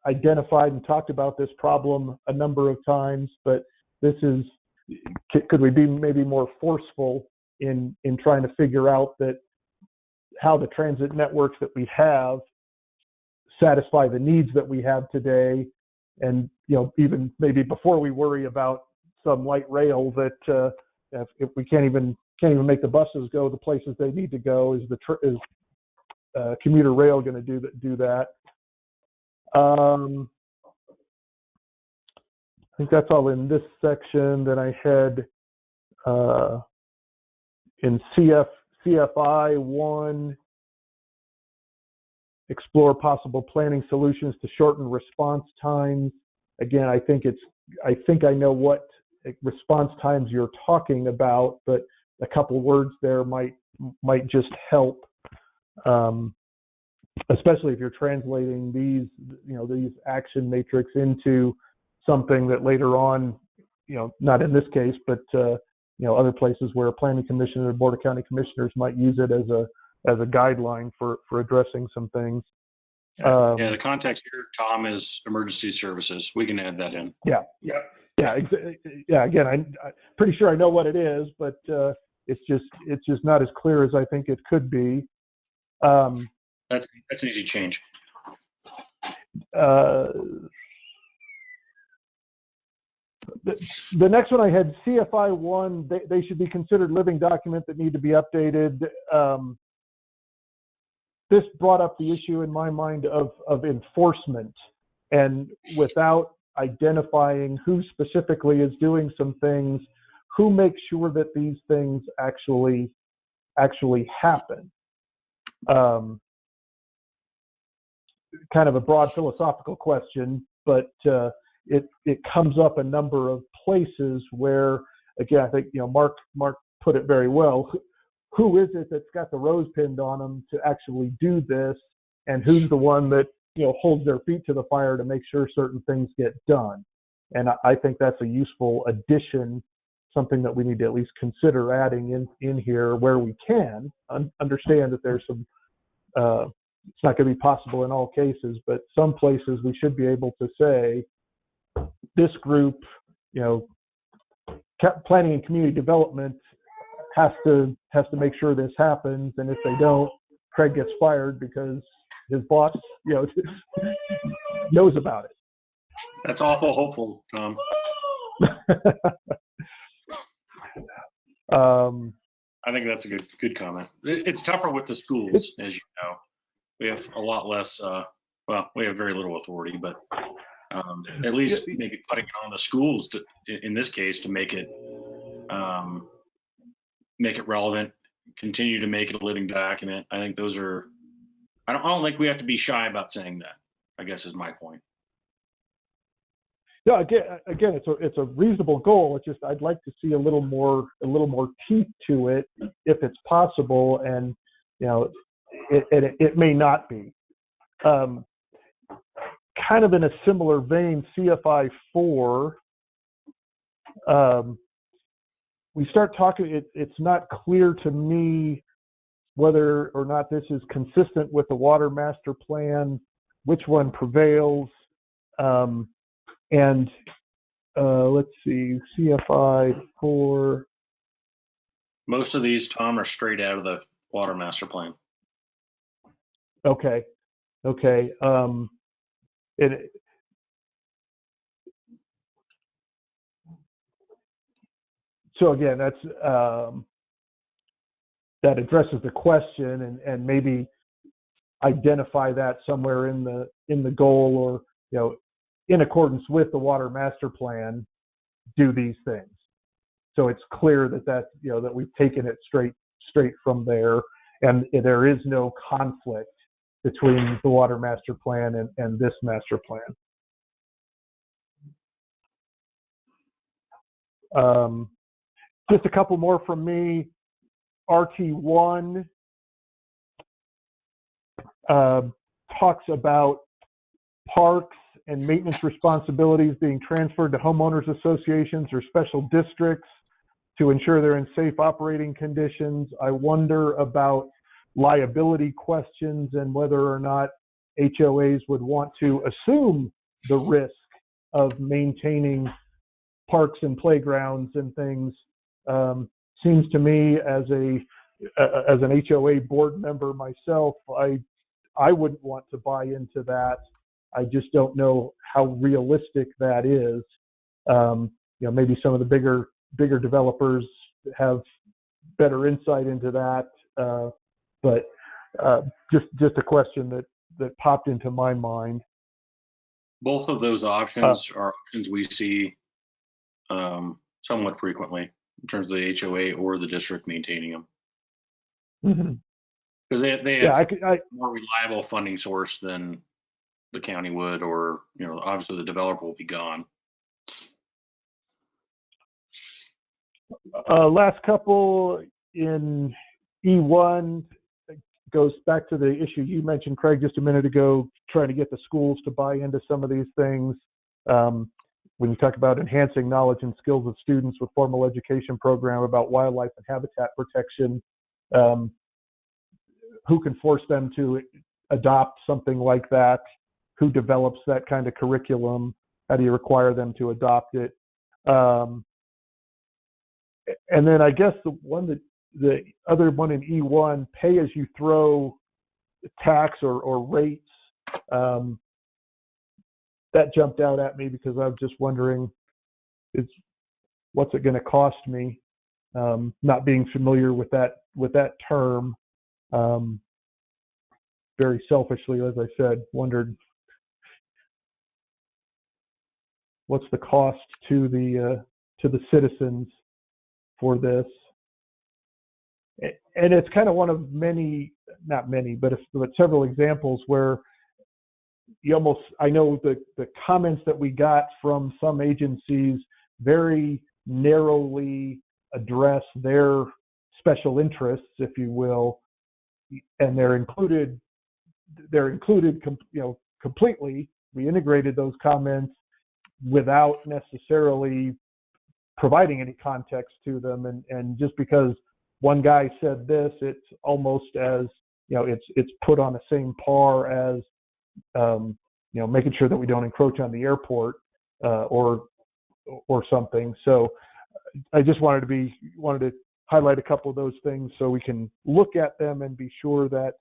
Speaker 3: identified and talked about this problem a number of times, but could we be maybe more forceful in trying to figure out that how the transit networks that we have satisfy the needs that we have today, and even maybe before we worry about some light rail, that if we can't even make the buses go the places they need to go, is commuter rail going to do that? I think that's all in this section. Then I had in CFI 1, explore possible planning solutions to shorten response times. Again, I think I know what response times you're talking about, but a couple words there might just help, especially if you're translating these action matrix into something that later on, not in this case, but other places where a planning commission or board of county commissioners might use it as a guideline for addressing some things.
Speaker 1: Yeah, the context here, Tom, is emergency services. We can add that in.
Speaker 3: Yeah. Again, I'm pretty sure I know what it is, but it's just not as clear as I think it could be.
Speaker 1: That's an easy change.
Speaker 3: The next one I had, CFI 1, they should be considered living documents that need to be updated. This brought up the issue in my mind of enforcement, and without identifying who specifically is doing some things, who makes sure that these things actually happen? Kind of a broad philosophical question, but it comes up a number of places where, again, I think Mark put it very well. Who is it that's got the rose pinned on them to actually do this, and who's the one that holds their feet to the fire to make sure certain things get done? And I think that's a useful addition, something that we need to at least consider adding in here where we can. Understand that there's some it's not going to be possible in all cases, but some places we should be able to say this group, planning and community development has to make sure this happens, and if they don't, Craig gets fired because his boss, knows about it.
Speaker 1: That's awful hopeful, Tom. I think that's a good comment. It's tougher with the schools, as you know. We have a lot less. We have very little authority, but at least maybe putting it on the schools in this case, to make it relevant, continue to make it a living document. I think those are. I don't think we have to be shy about saying that, I guess, is my point.
Speaker 3: Yeah, again, it's a reasonable goal. It's just I'd like to see a little more teeth to it if it's possible, and it may not be. Kind of in a similar vein, CFI 4. We start talking. It's not clear to me whether or not this is consistent with the water master plan, which one prevails. And let's see, CFI 4.
Speaker 1: Most of these, Tom, are straight out of the water master plan.
Speaker 3: Okay. So again, that's that addresses the question, and maybe identify that somewhere in the goal, or in accordance with the water master plan, do these things. So it's clear that we've taken it straight from there, and there is no conflict between the water master plan and this master plan. Just a couple more from me. RT1 talks about parks and maintenance responsibilities being transferred to homeowners associations or special districts to ensure they're in safe operating conditions. I wonder about liability questions and whether or not HOAs would want to assume the risk of maintaining parks and playgrounds and things. Seems to me as an HOA board member myself, I wouldn't want to buy into that. I just don't know how realistic that is. Maybe some of the bigger developers have better insight into that. But just a question that popped into my mind.
Speaker 1: Both of those options are options we see somewhat frequently in terms of the HOA or the district maintaining them. Because they have a more reliable funding source than the county would, or obviously the developer will be gone.
Speaker 3: Last couple in E1 goes back to the issue you mentioned, Craig, just a minute ago, trying to get the schools to buy into some of these things. When you talk about enhancing knowledge and skills of students with formal education program about wildlife and habitat protection, who can force them to adopt something like that? Who develops that kind of curriculum? How do you require them to adopt it? And then I guess the other one in E1, pay as you throw tax or rates, that jumped out at me because I was just wondering, what's it going to cost me? Not being familiar with that term, very selfishly, as I said, wondered what's the cost to the citizens for this. And it's kind of one of not many, but several examples where I know the comments that we got from some agencies very narrowly address their special interests, if you will, and they're included completely. We integrated those comments without necessarily providing any context to them, and just because one guy said this, it's almost as it's put on the same par as making sure that we don't encroach on the airport or something. So I just wanted to highlight a couple of those things so we can look at them and be sure that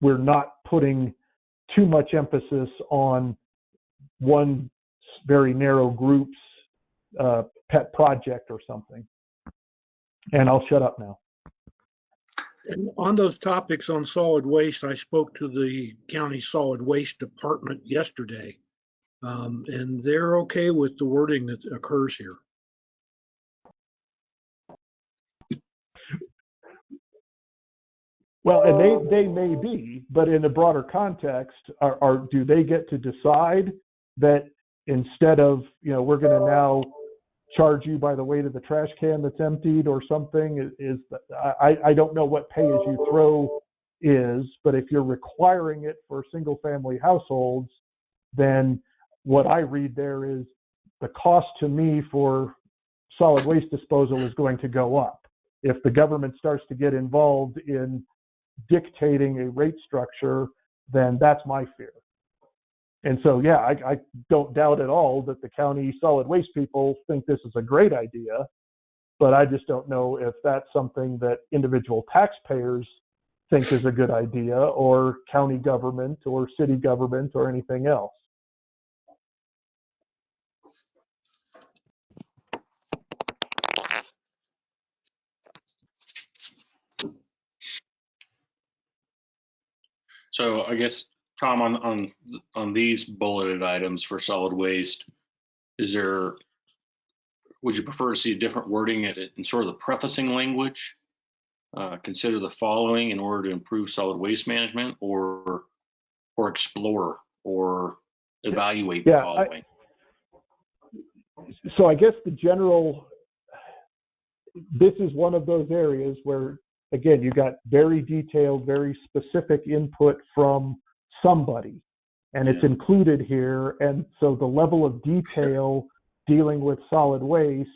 Speaker 3: we're not putting too much emphasis on one very narrow group's pet project or something. And I'll shut up now.
Speaker 2: And on those topics on solid waste, I spoke to the county solid waste department yesterday, and they're okay with the wording that occurs here.
Speaker 3: Well, and they may be, but in a broader context, do they get to decide that instead of, we're going to now charge you by the weight of the trash can that's emptied or something? I don't know what pay as you throw is, but if you're requiring it for single family households, then what I read there is the cost to me for solid waste disposal is going to go up. If the government starts to get involved in dictating a rate structure, then that's my fear. And so, yeah, I don't doubt at all that the county solid waste people think this is a great idea, but I just don't know if that's something that individual taxpayers think is a good idea, or county government or city government or anything else.
Speaker 1: So I guess, Tom, on these bulleted items for solid waste, would you prefer to see a different wording in sort of the prefacing language? Consider the following in order to improve solid waste management, or explore or evaluate the following?
Speaker 3: So I guess the general, this is one of those areas where, again, you got very detailed, very specific input from somebody, and it's included here. And so the level of detail dealing with solid waste,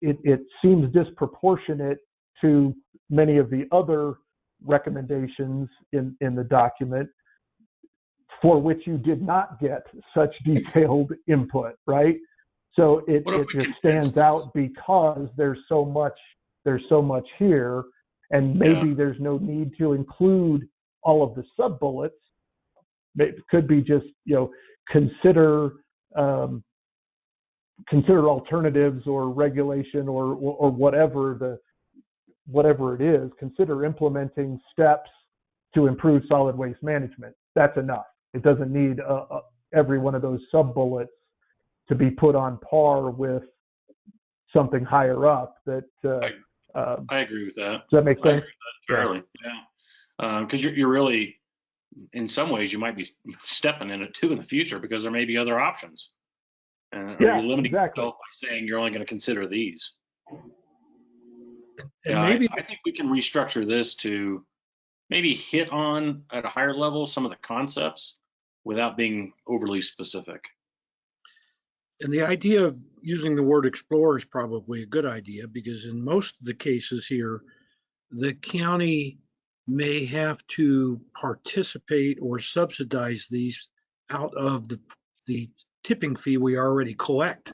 Speaker 3: it seems disproportionate to many of the other recommendations in the document for which you did not get such detailed input, right? So it just stands out because there's so much here, and maybe there's no need to include all of the sub bullets. It could be just, consider alternatives or regulation or whatever it is. Consider implementing steps to improve solid waste management. That's enough. It doesn't need every one of those sub bullets to be put on par with something higher up. That
Speaker 1: I agree with that.
Speaker 3: Does that make sense?
Speaker 1: Fairly, yeah. Because you're really, in some ways, you might be stepping in it too in the future because there may be other options. And you're limiting yourself by saying you're only going to consider these.
Speaker 2: And maybe
Speaker 1: I think we can restructure this to maybe hit on at a higher level some of the concepts without being overly specific.
Speaker 2: And the idea of using the word explore is probably a good idea, because in most of the cases here, the county may have to participate or subsidize these out of the tipping fee we already collect,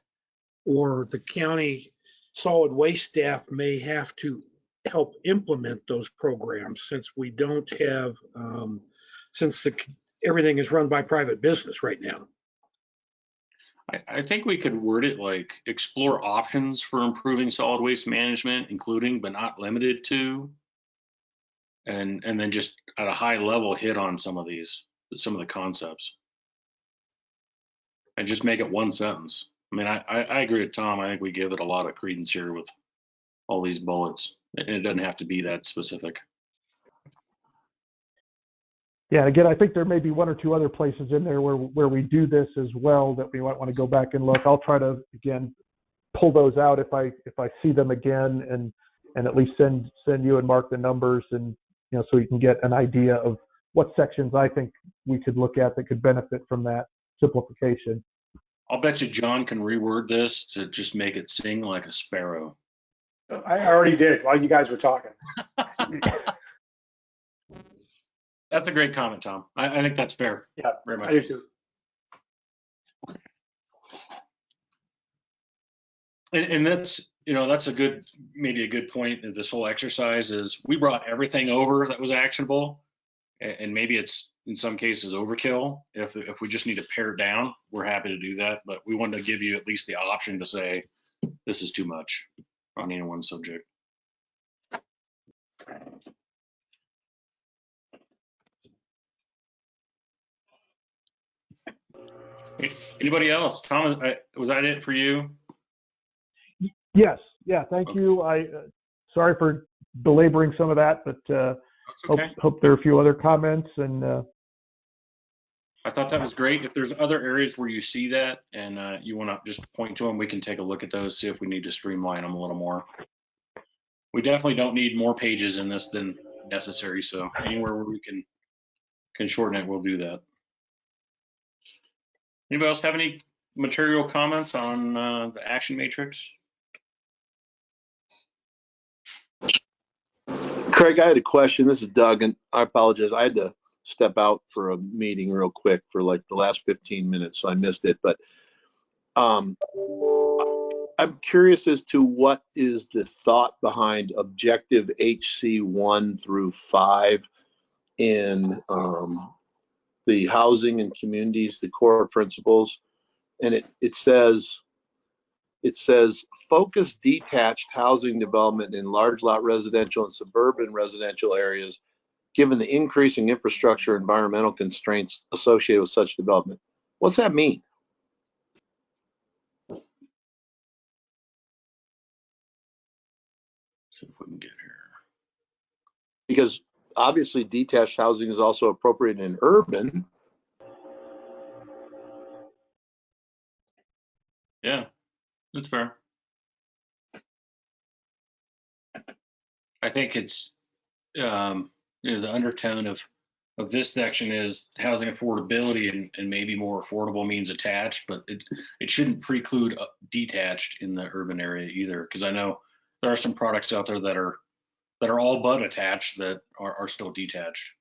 Speaker 2: or the county solid waste staff may have to help implement those programs, since we don't have, everything is run by private business right now.
Speaker 1: I think we could word it like explore options for improving solid waste management, including but not limited to, and then just at a high level hit on some of the concepts, and just make it one sentence. I mean, I agree with Tom. I think we give it a lot of credence here with all these bullets. It doesn't have to be that specific.
Speaker 3: Yeah, again, I think there may be one or two other places in there where we do this as well that we might want to go back and look. I'll try to, again, pull those out if I see them again, and at least send you and Mark the numbers, and so you can get an idea of what sections I think we could look at that could benefit from that simplification.
Speaker 1: I'll bet you John can reword this to just make it sing like a sparrow.
Speaker 7: I already did while you guys were talking.
Speaker 1: That's a great comment, Tom. I think that's fair.
Speaker 7: Yeah,
Speaker 1: very much.
Speaker 7: I do too.
Speaker 1: And that's, that's maybe a good point of this whole exercise is we brought everything over that was actionable, and maybe it's in some cases overkill. If we just need to pare it down, we're happy to do that. But we wanted to give you at least the option to say, this is too much on any one subject. Anybody else? Tom, was that it for you?
Speaker 3: Yes. Yeah. Thank you. Sorry for belaboring some of that, but hope there are a few other comments. And
Speaker 1: I thought that was great. If there's other areas where you see that and you want to just point to them, we can take a look at those, see if we need to streamline them a little more. We definitely don't need more pages in this than necessary. So anywhere where we can shorten it, we'll do that. Anybody else have any material comments on the action matrix?
Speaker 9: Craig, I had a question. This is Doug, and I apologize. I had to step out for a meeting real quick for like the last 15 minutes, so I missed it. But I'm curious as to what is the thought behind objective HC 1 through 5 in the housing and communities, the core principles. And it says focus detached housing development in large lot residential and suburban residential areas, given the increasing infrastructure and environmental constraints associated with such development. What's that mean?
Speaker 1: See if we can get here.
Speaker 9: Because obviously detached housing is also appropriate in urban.
Speaker 1: Yeah, that's fair. I think it's, the undertone of this section is housing affordability and maybe more affordable means attached, but it shouldn't preclude detached in the urban area either. Cause I know there are some products out there that are all but attached that are still detached.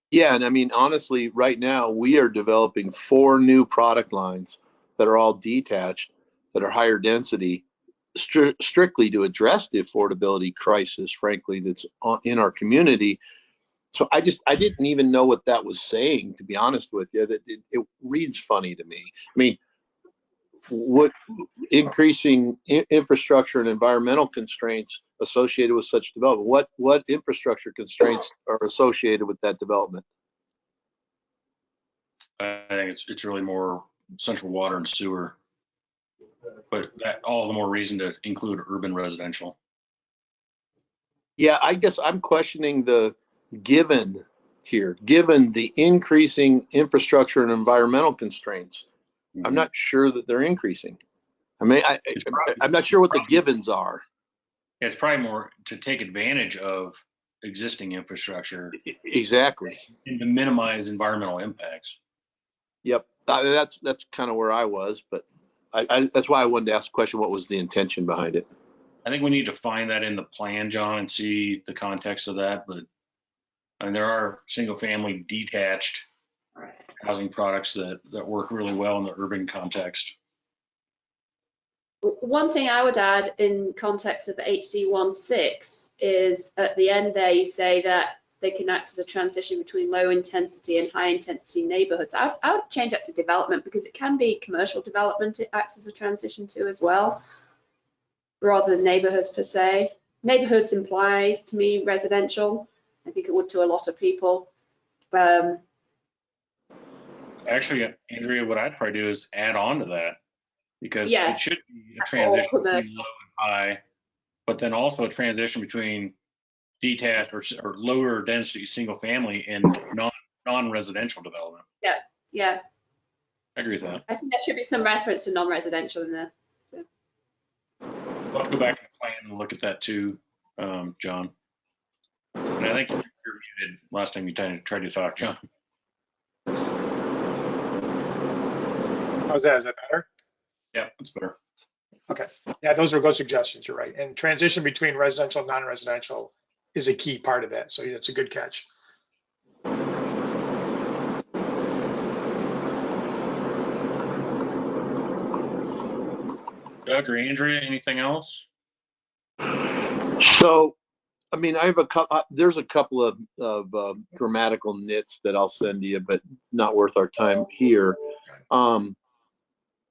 Speaker 9: Yeah, and I mean, honestly, right now, we are developing 4 new product lines that are all detached, that are higher density, strictly to address the affordability crisis, frankly, that's in our community. So I didn't even know what that was saying, to be honest with you. That it reads funny to me. I mean, what increasing infrastructure and environmental constraints associated with such development? What infrastructure constraints are associated with that development?
Speaker 1: I think it's really more central water and sewer, but that all the more reason to include urban residential.
Speaker 9: Yeah, I guess I'm questioning the given here, given the increasing infrastructure and environmental constraints. I'm not sure that they're increasing. I mean, I'm not sure what the givens are.
Speaker 1: It's probably more to take advantage of existing infrastructure.
Speaker 9: Exactly.
Speaker 1: And to minimize environmental impacts.
Speaker 9: Yep, that's kind of where I was, but that's why I wanted to ask the question, what was the intention behind it?
Speaker 1: I think we need to find that in the plan, John, and see the context of that. But I mean, there are single family detached housing products that work really well in the urban context.
Speaker 10: One thing I would add in context of the HC16 is at the end there you say that they can act as a transition between low intensity and high intensity neighborhoods. I would change that to development, because it can be commercial development it acts as a transition to as well, rather than neighborhoods per se. Neighborhoods implies to me residential. I think it would to a lot of people.
Speaker 1: Actually, Andrea, what I'd probably do is add on to that, because
Speaker 10: yeah,
Speaker 1: it should be a transition between low and high, but then also a transition between detached or lower density single family and non-residential development.
Speaker 10: Yeah.
Speaker 1: I agree with that.
Speaker 10: I think there should be some reference to non-residential in there. So.
Speaker 1: We'll have to go back to the plan and look at that too, John. And I think you're muted last time you tried to talk, John.
Speaker 7: How's that? Is that better?
Speaker 1: Yeah, that's better.
Speaker 7: Okay. Yeah, those are good suggestions. You're right. And transition between residential and non-residential is a key part of that. So that's a good catch.
Speaker 1: Doug or Andrea, anything else?
Speaker 9: So, I mean, I have there's a couple of grammatical nits that I'll send to you, but it's not worth our time here.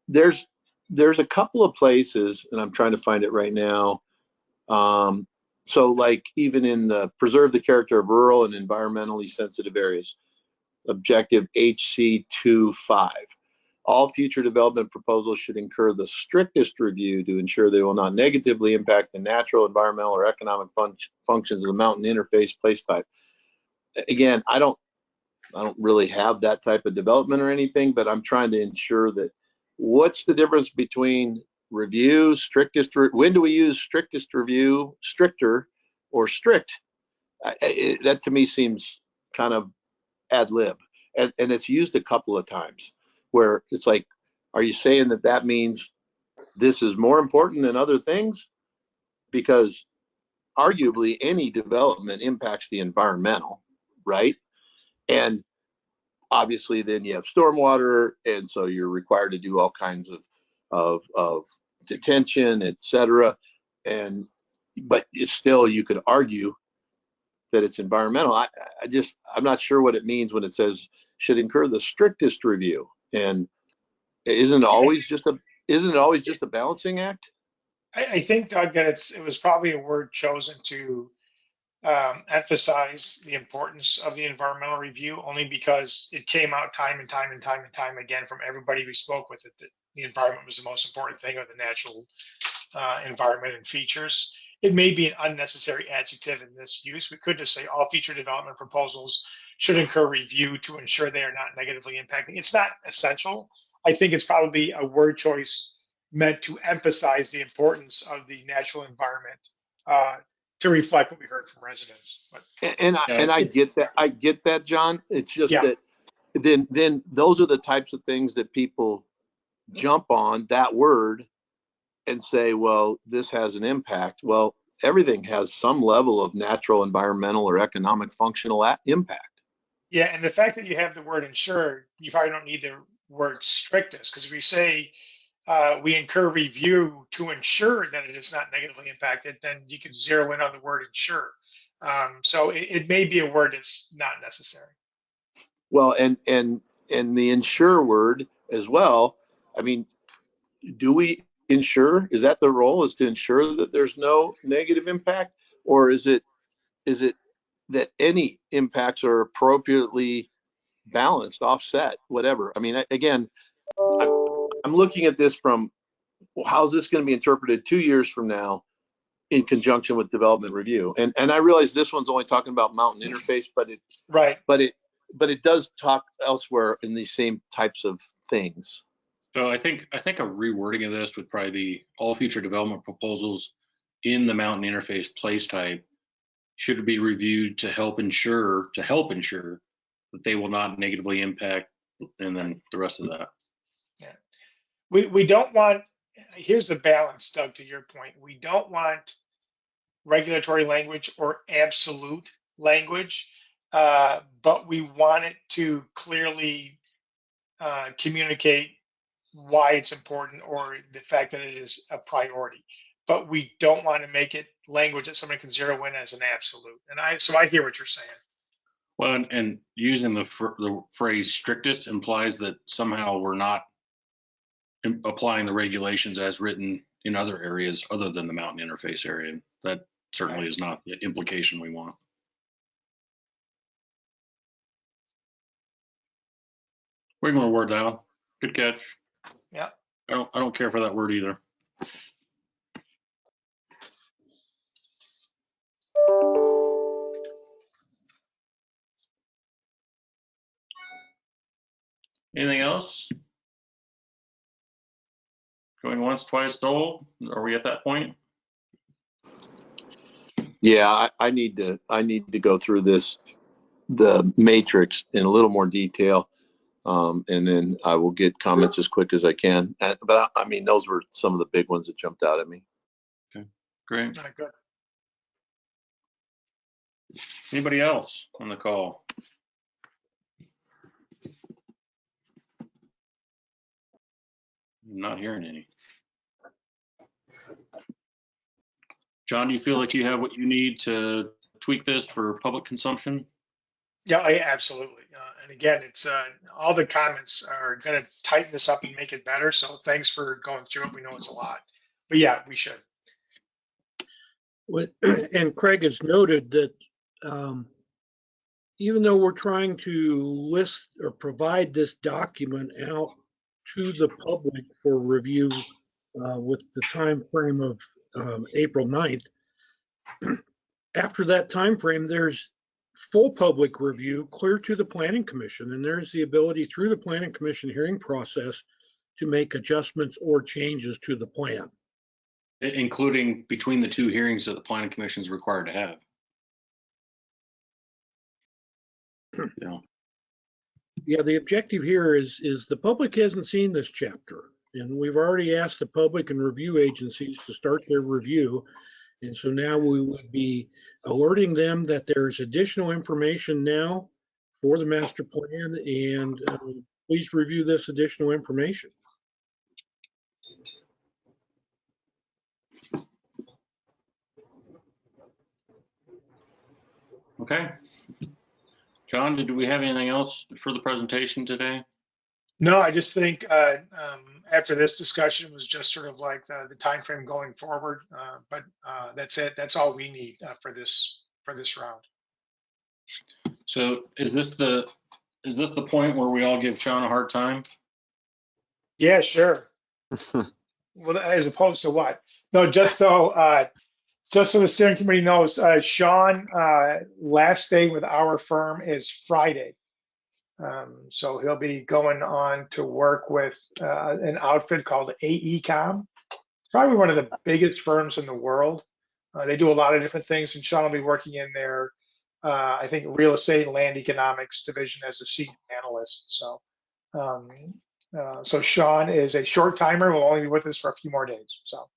Speaker 9: There's a couple of places, and I'm trying to find it right now. So like even in the preserve the character of rural and environmentally sensitive areas, objective HC25. All future development proposals should incur the strictest review to ensure they will not negatively impact the natural, environmental, or economic functions of the mountain interface place type. Again, I don't really have that type of development or anything, but I'm trying to ensure that what's the difference between review, when do we use strictest review, stricter, or strict? That to me seems kind of ad lib, and it's used a couple of times where it's like, are you saying that means this is more important than other things? Because arguably any development impacts the environmental, right? And obviously then you have stormwater, and so you're required to do all kinds of detention, etc. But it's still, you could argue that it's environmental. I'm not sure what it means when it says should incur the strictest review. And isn't it always just a balancing act?
Speaker 7: I think, Doug, that it was probably a word chosen to emphasize the importance of the environmental review, only because it came out time and time again from everybody we spoke with, that the environment was the most important thing, or the natural environment and features. It may be an unnecessary adjective in this use. We could just say all future development proposals should incur review to ensure they are not negatively impacting. It's not essential. I think it's probably a word choice meant to emphasize the importance of the natural environment to reflect what we heard from residents. But
Speaker 9: And I get that. I get that, John. It's just
Speaker 7: yeah,
Speaker 9: that then those are the types of things that people jump on that word and say, well, this has an impact. Well, everything has some level of natural, environmental, or economic functional impact.
Speaker 7: yeah, and the fact that you have the word ensure, you probably don't need the word strictness, because if we say we incur review to ensure that it is not negatively impacted, then you can zero in on the word ensure. So it may be a word that's not necessary.
Speaker 9: Well, and the ensure word as well. I mean, do we ensure? Is that the role? Is to ensure that there's no negative impact, or is it that any impacts are appropriately balanced, offset, whatever? I mean, again, I'm looking at this from, well, how's this going to be interpreted 2 years from now in conjunction with development review? And I realize this one's only talking about mountain interface, but it does talk elsewhere in these same types of things.
Speaker 1: So I think a rewording of this would probably be all future development proposals in the mountain interface place type should be reviewed to help ensure that they will not negatively impact, and then the rest of that.
Speaker 7: Yeah. We don't want, here's the balance, Doug, to your point. We don't want regulatory language or absolute language, but we want it to clearly communicate why it's important or the fact that it is a priority. But we don't want to make it language that somebody can zero in as an absolute. And so I hear what you're saying.
Speaker 1: Well, and using the phrase strictest implies that somehow we're not applying the regulations as written in other areas other than the mountain interface area. That certainly is not the implication we want. We're going to word that one. Good catch.
Speaker 7: Yeah.
Speaker 1: I don't care for that word either. Anything else? Going once, twice, sold? Are we at that point?
Speaker 9: Yeah, I need to go through the matrix in a little more detail, and then I will get comments as quick as I can. But I mean, those were some of the big ones that jumped out at me.
Speaker 1: Okay, great.
Speaker 7: Good.
Speaker 1: Anybody else on the call? I'm not hearing any. John, do you feel like you have what you need to tweak this for public consumption?
Speaker 7: Yeah, absolutely. And again, it's all the comments are going to tighten this up and make it better. So thanks for going through it. We know it's a lot, but yeah, we should.
Speaker 2: And Craig has noted that even though we're trying to list or provide this document out to the public for review with the time frame of April 9th, after that time frame, there's full public review clear to the Planning Commission, and there's the ability through the Planning Commission hearing process to make adjustments or changes to the plan.
Speaker 1: Including between the two hearings that the Planning Commission is required to have.
Speaker 2: Yeah, the objective here is the public hasn't seen this chapter, and we've already asked the public and review agencies to start their review. And so now we would be alerting them that there's additional information now for the master plan, and please review this additional information.
Speaker 1: Okay. John, did we have anything else for the presentation today?
Speaker 7: No, I just think after this discussion was just sort of like the time frame going forward, but that's it. That's all we need for this round.
Speaker 1: So is this the point where we all give Sean a hard time?
Speaker 7: Yeah, sure. Well, as opposed to what? No, just so the steering committee knows, Sean, last day with our firm is Friday. So he'll be going on to work with an outfit called AECOM, probably one of the biggest firms in the world. They do a lot of different things, and Sean will be working in their, I think, real estate and land economics division as a senior analyst. So, so Sean is a short timer, will only be with us for a few more days. So,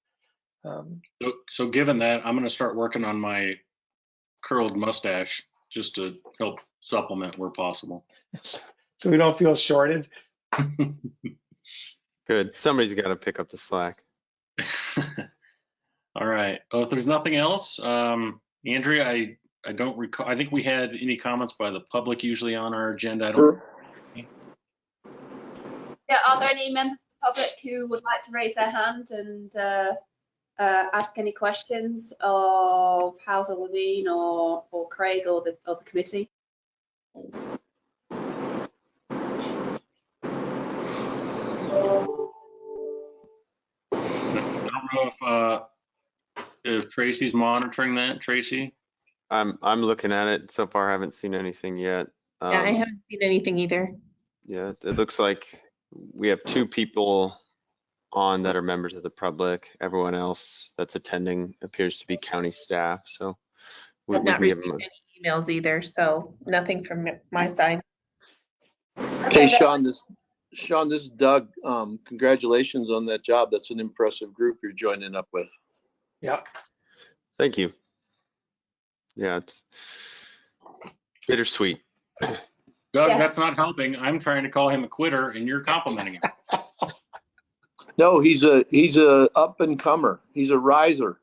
Speaker 1: So given that, I'm going to start working on my curled mustache just to help supplement where possible.
Speaker 7: so we don't feel shorted.
Speaker 8: Good. Somebody's got to pick up the slack.
Speaker 1: All right. Well, if there's nothing else, Andrea, I don't recall. I think we had any comments by the public usually on our agenda. I don't.
Speaker 10: Yeah, are there any members of the public who would like to raise their hand and ask any questions of Hauser Levine or Craig or the committee?
Speaker 1: I don't know if Tracy's monitoring that. Tracy?
Speaker 8: I'm looking at it. So far, I haven't seen anything yet.
Speaker 11: Yeah, I haven't seen anything either.
Speaker 8: Yeah, it looks like we have 2 people on that are members of the public. Everyone else that's attending appears to be county staff. So
Speaker 11: I've not
Speaker 8: we have
Speaker 11: received any emails either, so nothing from my side.
Speaker 9: Hey, Sean, this is Doug. Congratulations on that job. That's an impressive group you're joining up with.
Speaker 7: Yeah.
Speaker 8: Thank you. Yeah, it's bittersweet.
Speaker 1: Doug, that's not helping. I'm trying to call him a quitter and you're complimenting him.
Speaker 9: No, he's a up and comer. He's a riser.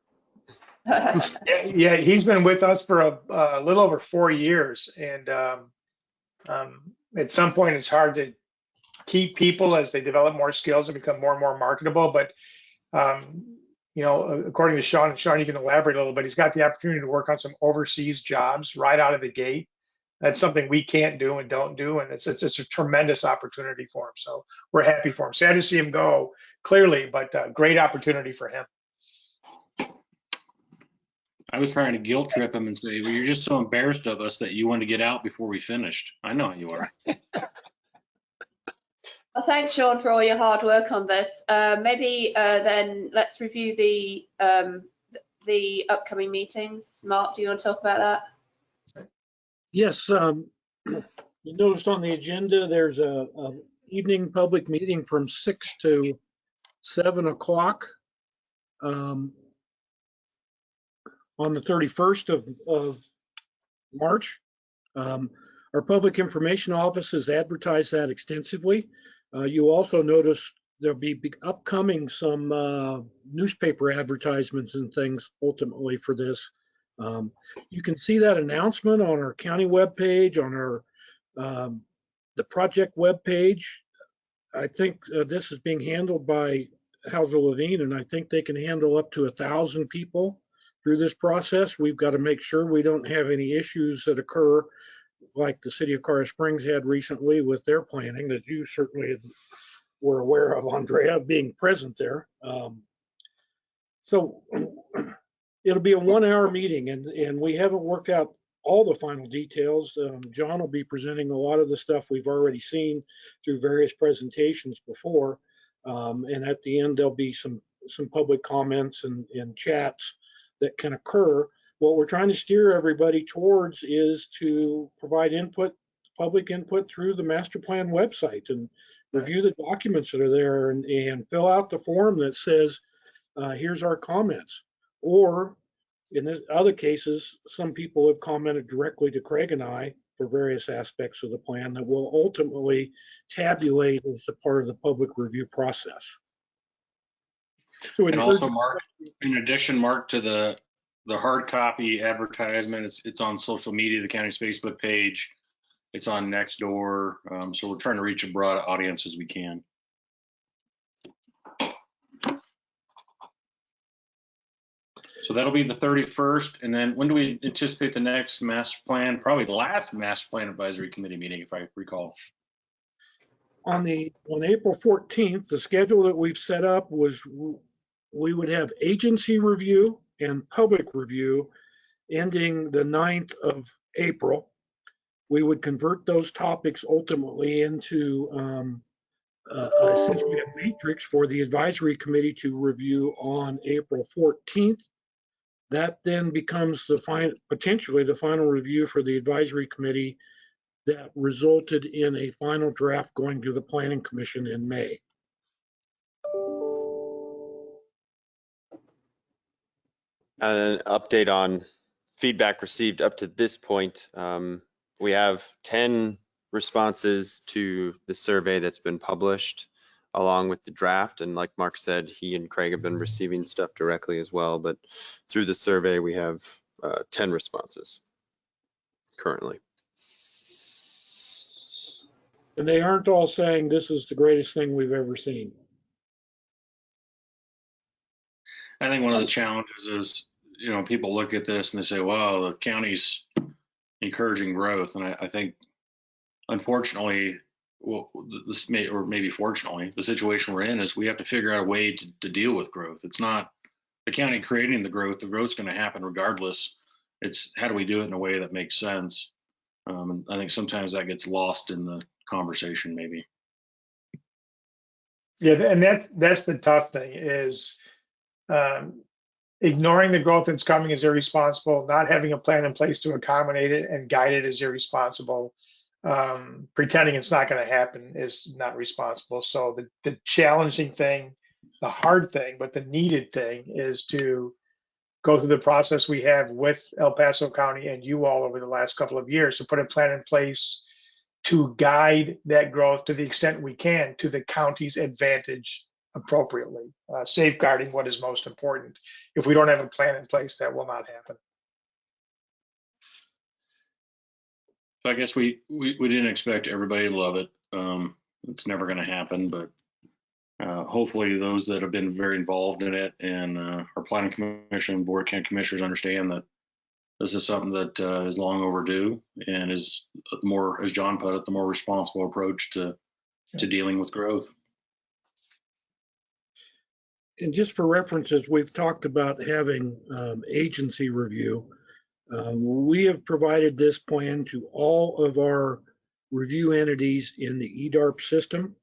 Speaker 7: Yeah, he's been with us for a little over 4 years, and at some point it's hard to keep people as they develop more skills and become more and more marketable. But you know, according to Sean, and Sean, you can elaborate a little bit. He's got the opportunity to work on some overseas jobs right out of the gate. That's something we can't do and don't do, and it's a tremendous opportunity for him. So we're happy for him. Sad to see him go, clearly, but great opportunity for him.
Speaker 1: I was trying to guilt trip him and say, well, you're just so embarrassed of us that you wanted to get out before we finished. I know how you are.
Speaker 10: Well, thanks, Sean, for all your hard work on this. Maybe then let's review the upcoming meetings. Mark, do you want to talk about that?
Speaker 2: Yes, you noticed on the agenda, there's a evening public meeting from 6 to 7 o'clock on the 31st of March. Our public information office has advertised that extensively. You also notice there'll be upcoming some newspaper advertisements and things ultimately for this. You can see that announcement on our county webpage, on our the project webpage. I think this is being handled by Hauser Levine, and I think they can handle up to 1,000 people through this process. We've got to make sure we don't have any issues that occur like the city of Colorado Springs had recently with their planning that you certainly were aware of, Andrea, being present there. So it'll be a 1-hour meeting, and we haven't worked out all the final details. John will be presenting a lot of the stuff we've already seen through various presentations before. And at the end, there'll be some public comments and chats that can occur. What we're trying to steer everybody towards is to provide input, public input through the master plan website, and review the documents that are there, and fill out the form that says, here's our comments. Or in this other cases, some people have commented directly to Craig and I for various aspects of the plan that will ultimately tabulate as a part of the public review process. So
Speaker 1: and also, Mark, in addition, Mark, to the hard copy advertisement, it's on social media, the county's Facebook page. It's on Nextdoor. So we're trying to reach a broad audience as we can. So that'll be the 31st. And then when do we anticipate the next master plan? Probably the last master plan advisory committee meeting, if I recall.
Speaker 2: On April 14th, the schedule that we've set up was we would have agency review and public review ending the 9th of April. We would convert those topics ultimately into essentially a matrix for the advisory committee to review on April 14th. That then becomes potentially the final review for the advisory committee that resulted in a final draft going to the planning commission in May.
Speaker 8: An update on feedback received up to this point. We have 10 responses to the survey that's been published along with the draft. And like Mark said, he and Craig have been receiving stuff directly as well. But through the survey, we have 10 responses currently.
Speaker 2: And they aren't all saying this is the greatest thing we've ever seen.
Speaker 1: I think one of the challenges is, you know, people look at this and they say, wow, the county's encouraging growth. And I think, unfortunately, well, this may, or maybe fortunately, the situation we're in is we have to figure out a way to deal with growth. It's not the county creating the growth's going to happen regardless. It's how do we do it in a way that makes sense? And I think sometimes that gets lost in the conversation, maybe.
Speaker 7: Yeah, and that's the tough thing is ignoring the growth that's coming is irresponsible. Not having a plan in place to accommodate it and guide it is irresponsible. Pretending it's not going to happen is not responsible. So the challenging thing, the hard thing, but the needed thing is to go through the process we have with El Paso County and you all over the last couple of years to put a plan in place to guide that growth to the extent we can to the county's advantage appropriately, safeguarding what is most important. If we don't have a plan in place, that will not happen.
Speaker 1: So I guess we didn't expect everybody to love it. It's never going to happen, but hopefully those that have been very involved in it and our planning commission, board of county commissioners understand that this is something that is long overdue and is more, as John put it, the more responsible approach to dealing with growth.
Speaker 2: And just for references, we've talked about having agency review. We have provided this plan to all of our review entities in the EDARP system,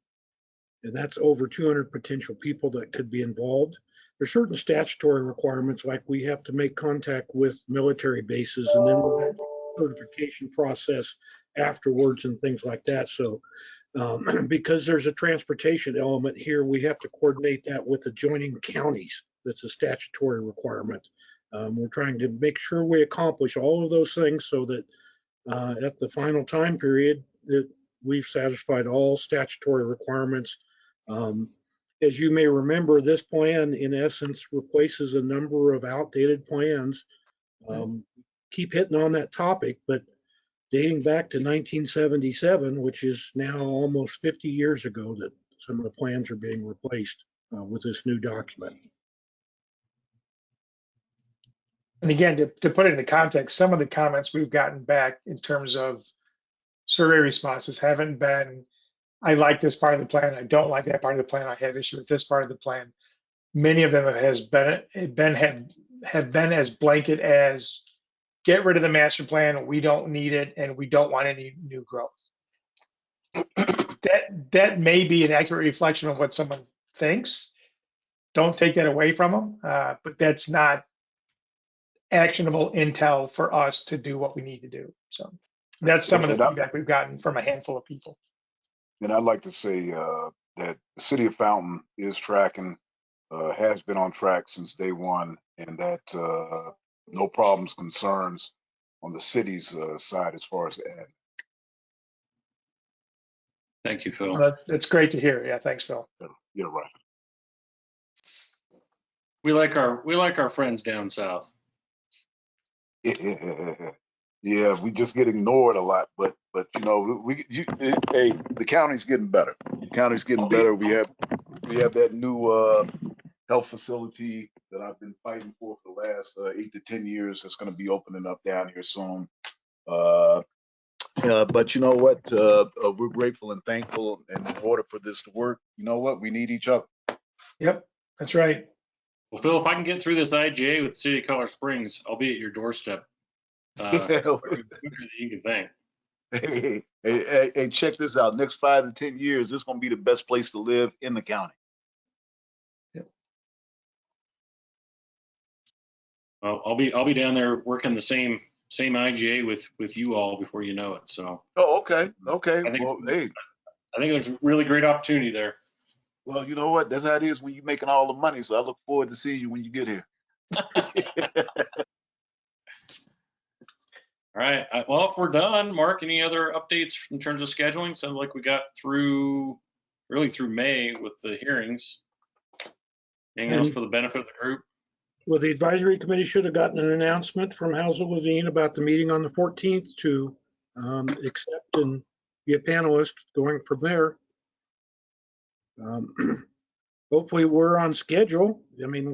Speaker 2: and that's over 200 potential people that could be involved. There's certain statutory requirements, like we have to make contact with military bases, and then we've got a certification process afterwards and things like that. So because there's a transportation element here, we have to coordinate that with adjoining counties. That's a statutory requirement. We're trying to make sure we accomplish all of those things so that at the final time period that we've satisfied all statutory requirements. As you may remember, this plan in essence replaces a number of outdated plans. Keep hitting on that topic, but dating back to 1977, which is now almost 50 years ago that some of the plans are being replaced with this new document.
Speaker 7: And again, to put it into context, some of the comments we've gotten back in terms of survey responses haven't been, I like this part of the plan, I don't like that part of the plan, I have issue with this part of the plan. Many of them have been as blanket as get rid of the master plan, we don't need it, and we don't want any new growth. That may be an accurate reflection of what someone thinks. Don't take that away from them, but that's not actionable intel for us to do what we need to do. So that's some of the feedback we've gotten from a handful of people.
Speaker 5: And I'd like to say that the city of Fountain is tracking, has been on track since day one, and that no problems, concerns on the city's side as far as ad.
Speaker 1: Thank you, Phil.
Speaker 7: That's great to hear. Yeah, thanks, Phil.
Speaker 5: Yeah, right.
Speaker 1: We like our friends down south.
Speaker 5: Yeah, we just get ignored a lot, but you know, hey, the county's getting better. The county's getting better. We have that new health facility that I've been fighting for the last 8 to 10 years. That's going to be opening up down here soon. But you know what? We're grateful and thankful. And in order for this to work, you know what? We need each other.
Speaker 7: Yep, that's right.
Speaker 1: Well, Phil, if I can get through this IGA with the city of Colorado Springs, I'll be at your doorstep. Quicker than you can think.
Speaker 5: Hey, check this out. Next 5 to 10 years, this is going to be the best place to live in the county.
Speaker 7: Yep.
Speaker 1: Well, I'll be down there working the same IGA with you all before you know it. So
Speaker 5: Oh, okay, okay.
Speaker 1: I think
Speaker 5: Well, hey,
Speaker 1: I think there's a really great opportunity there.
Speaker 5: well, you know what? That's how it is when you're making all the money. So I look forward to seeing you when you get here.
Speaker 1: All right. Well, if we're done, Mark, any other updates in terms of scheduling? Sounds like we got really through May with the hearings. Anything else
Speaker 2: And-
Speaker 1: for the benefit of the group?
Speaker 2: Well, the advisory committee should have gotten an announcement from Housel Levine about the meeting on the 14th to accept and be a panelist going from there. Hopefully we're on schedule. I mean,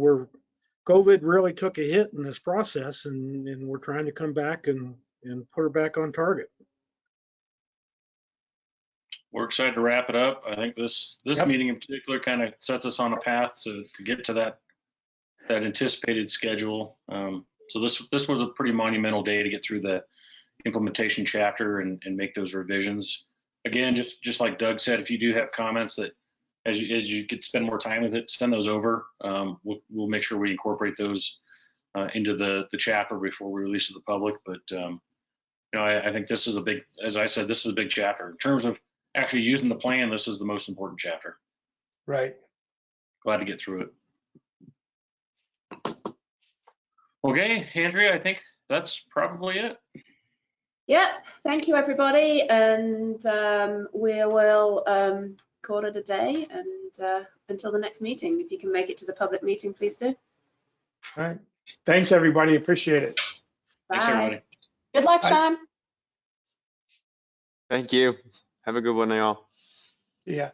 Speaker 2: COVID really took a hit in this process, and we're trying to come back and put her back on target.
Speaker 1: We're excited to wrap it up. I think this
Speaker 7: Yep.
Speaker 1: meeting in particular kind of sets us on a path to get to that anticipated schedule. So this was a pretty monumental day to get through the implementation chapter and make those revisions. Again, just like Doug said, if you do have comments that as you could spend more time with it, send those over. We'll make sure we incorporate those into the chapter before we release to the public. But I think this is a big, as I said, this is a big chapter in terms of actually using the plan. This is the most important chapter.
Speaker 7: Right.
Speaker 1: Glad to get through it. Okay, Andrea, I think that's probably it.
Speaker 10: Yep, thank you everybody, and we will call it a day, and until the next meeting. If you can make it to the public meeting, please do.
Speaker 7: All right. Thanks, everybody. Appreciate it.
Speaker 1: Thanks,
Speaker 10: Bye.
Speaker 1: everybody.
Speaker 4: Good luck,
Speaker 7: Bye.
Speaker 4: Sean.
Speaker 8: Thank you. Have a good one, y'all.
Speaker 7: Yeah.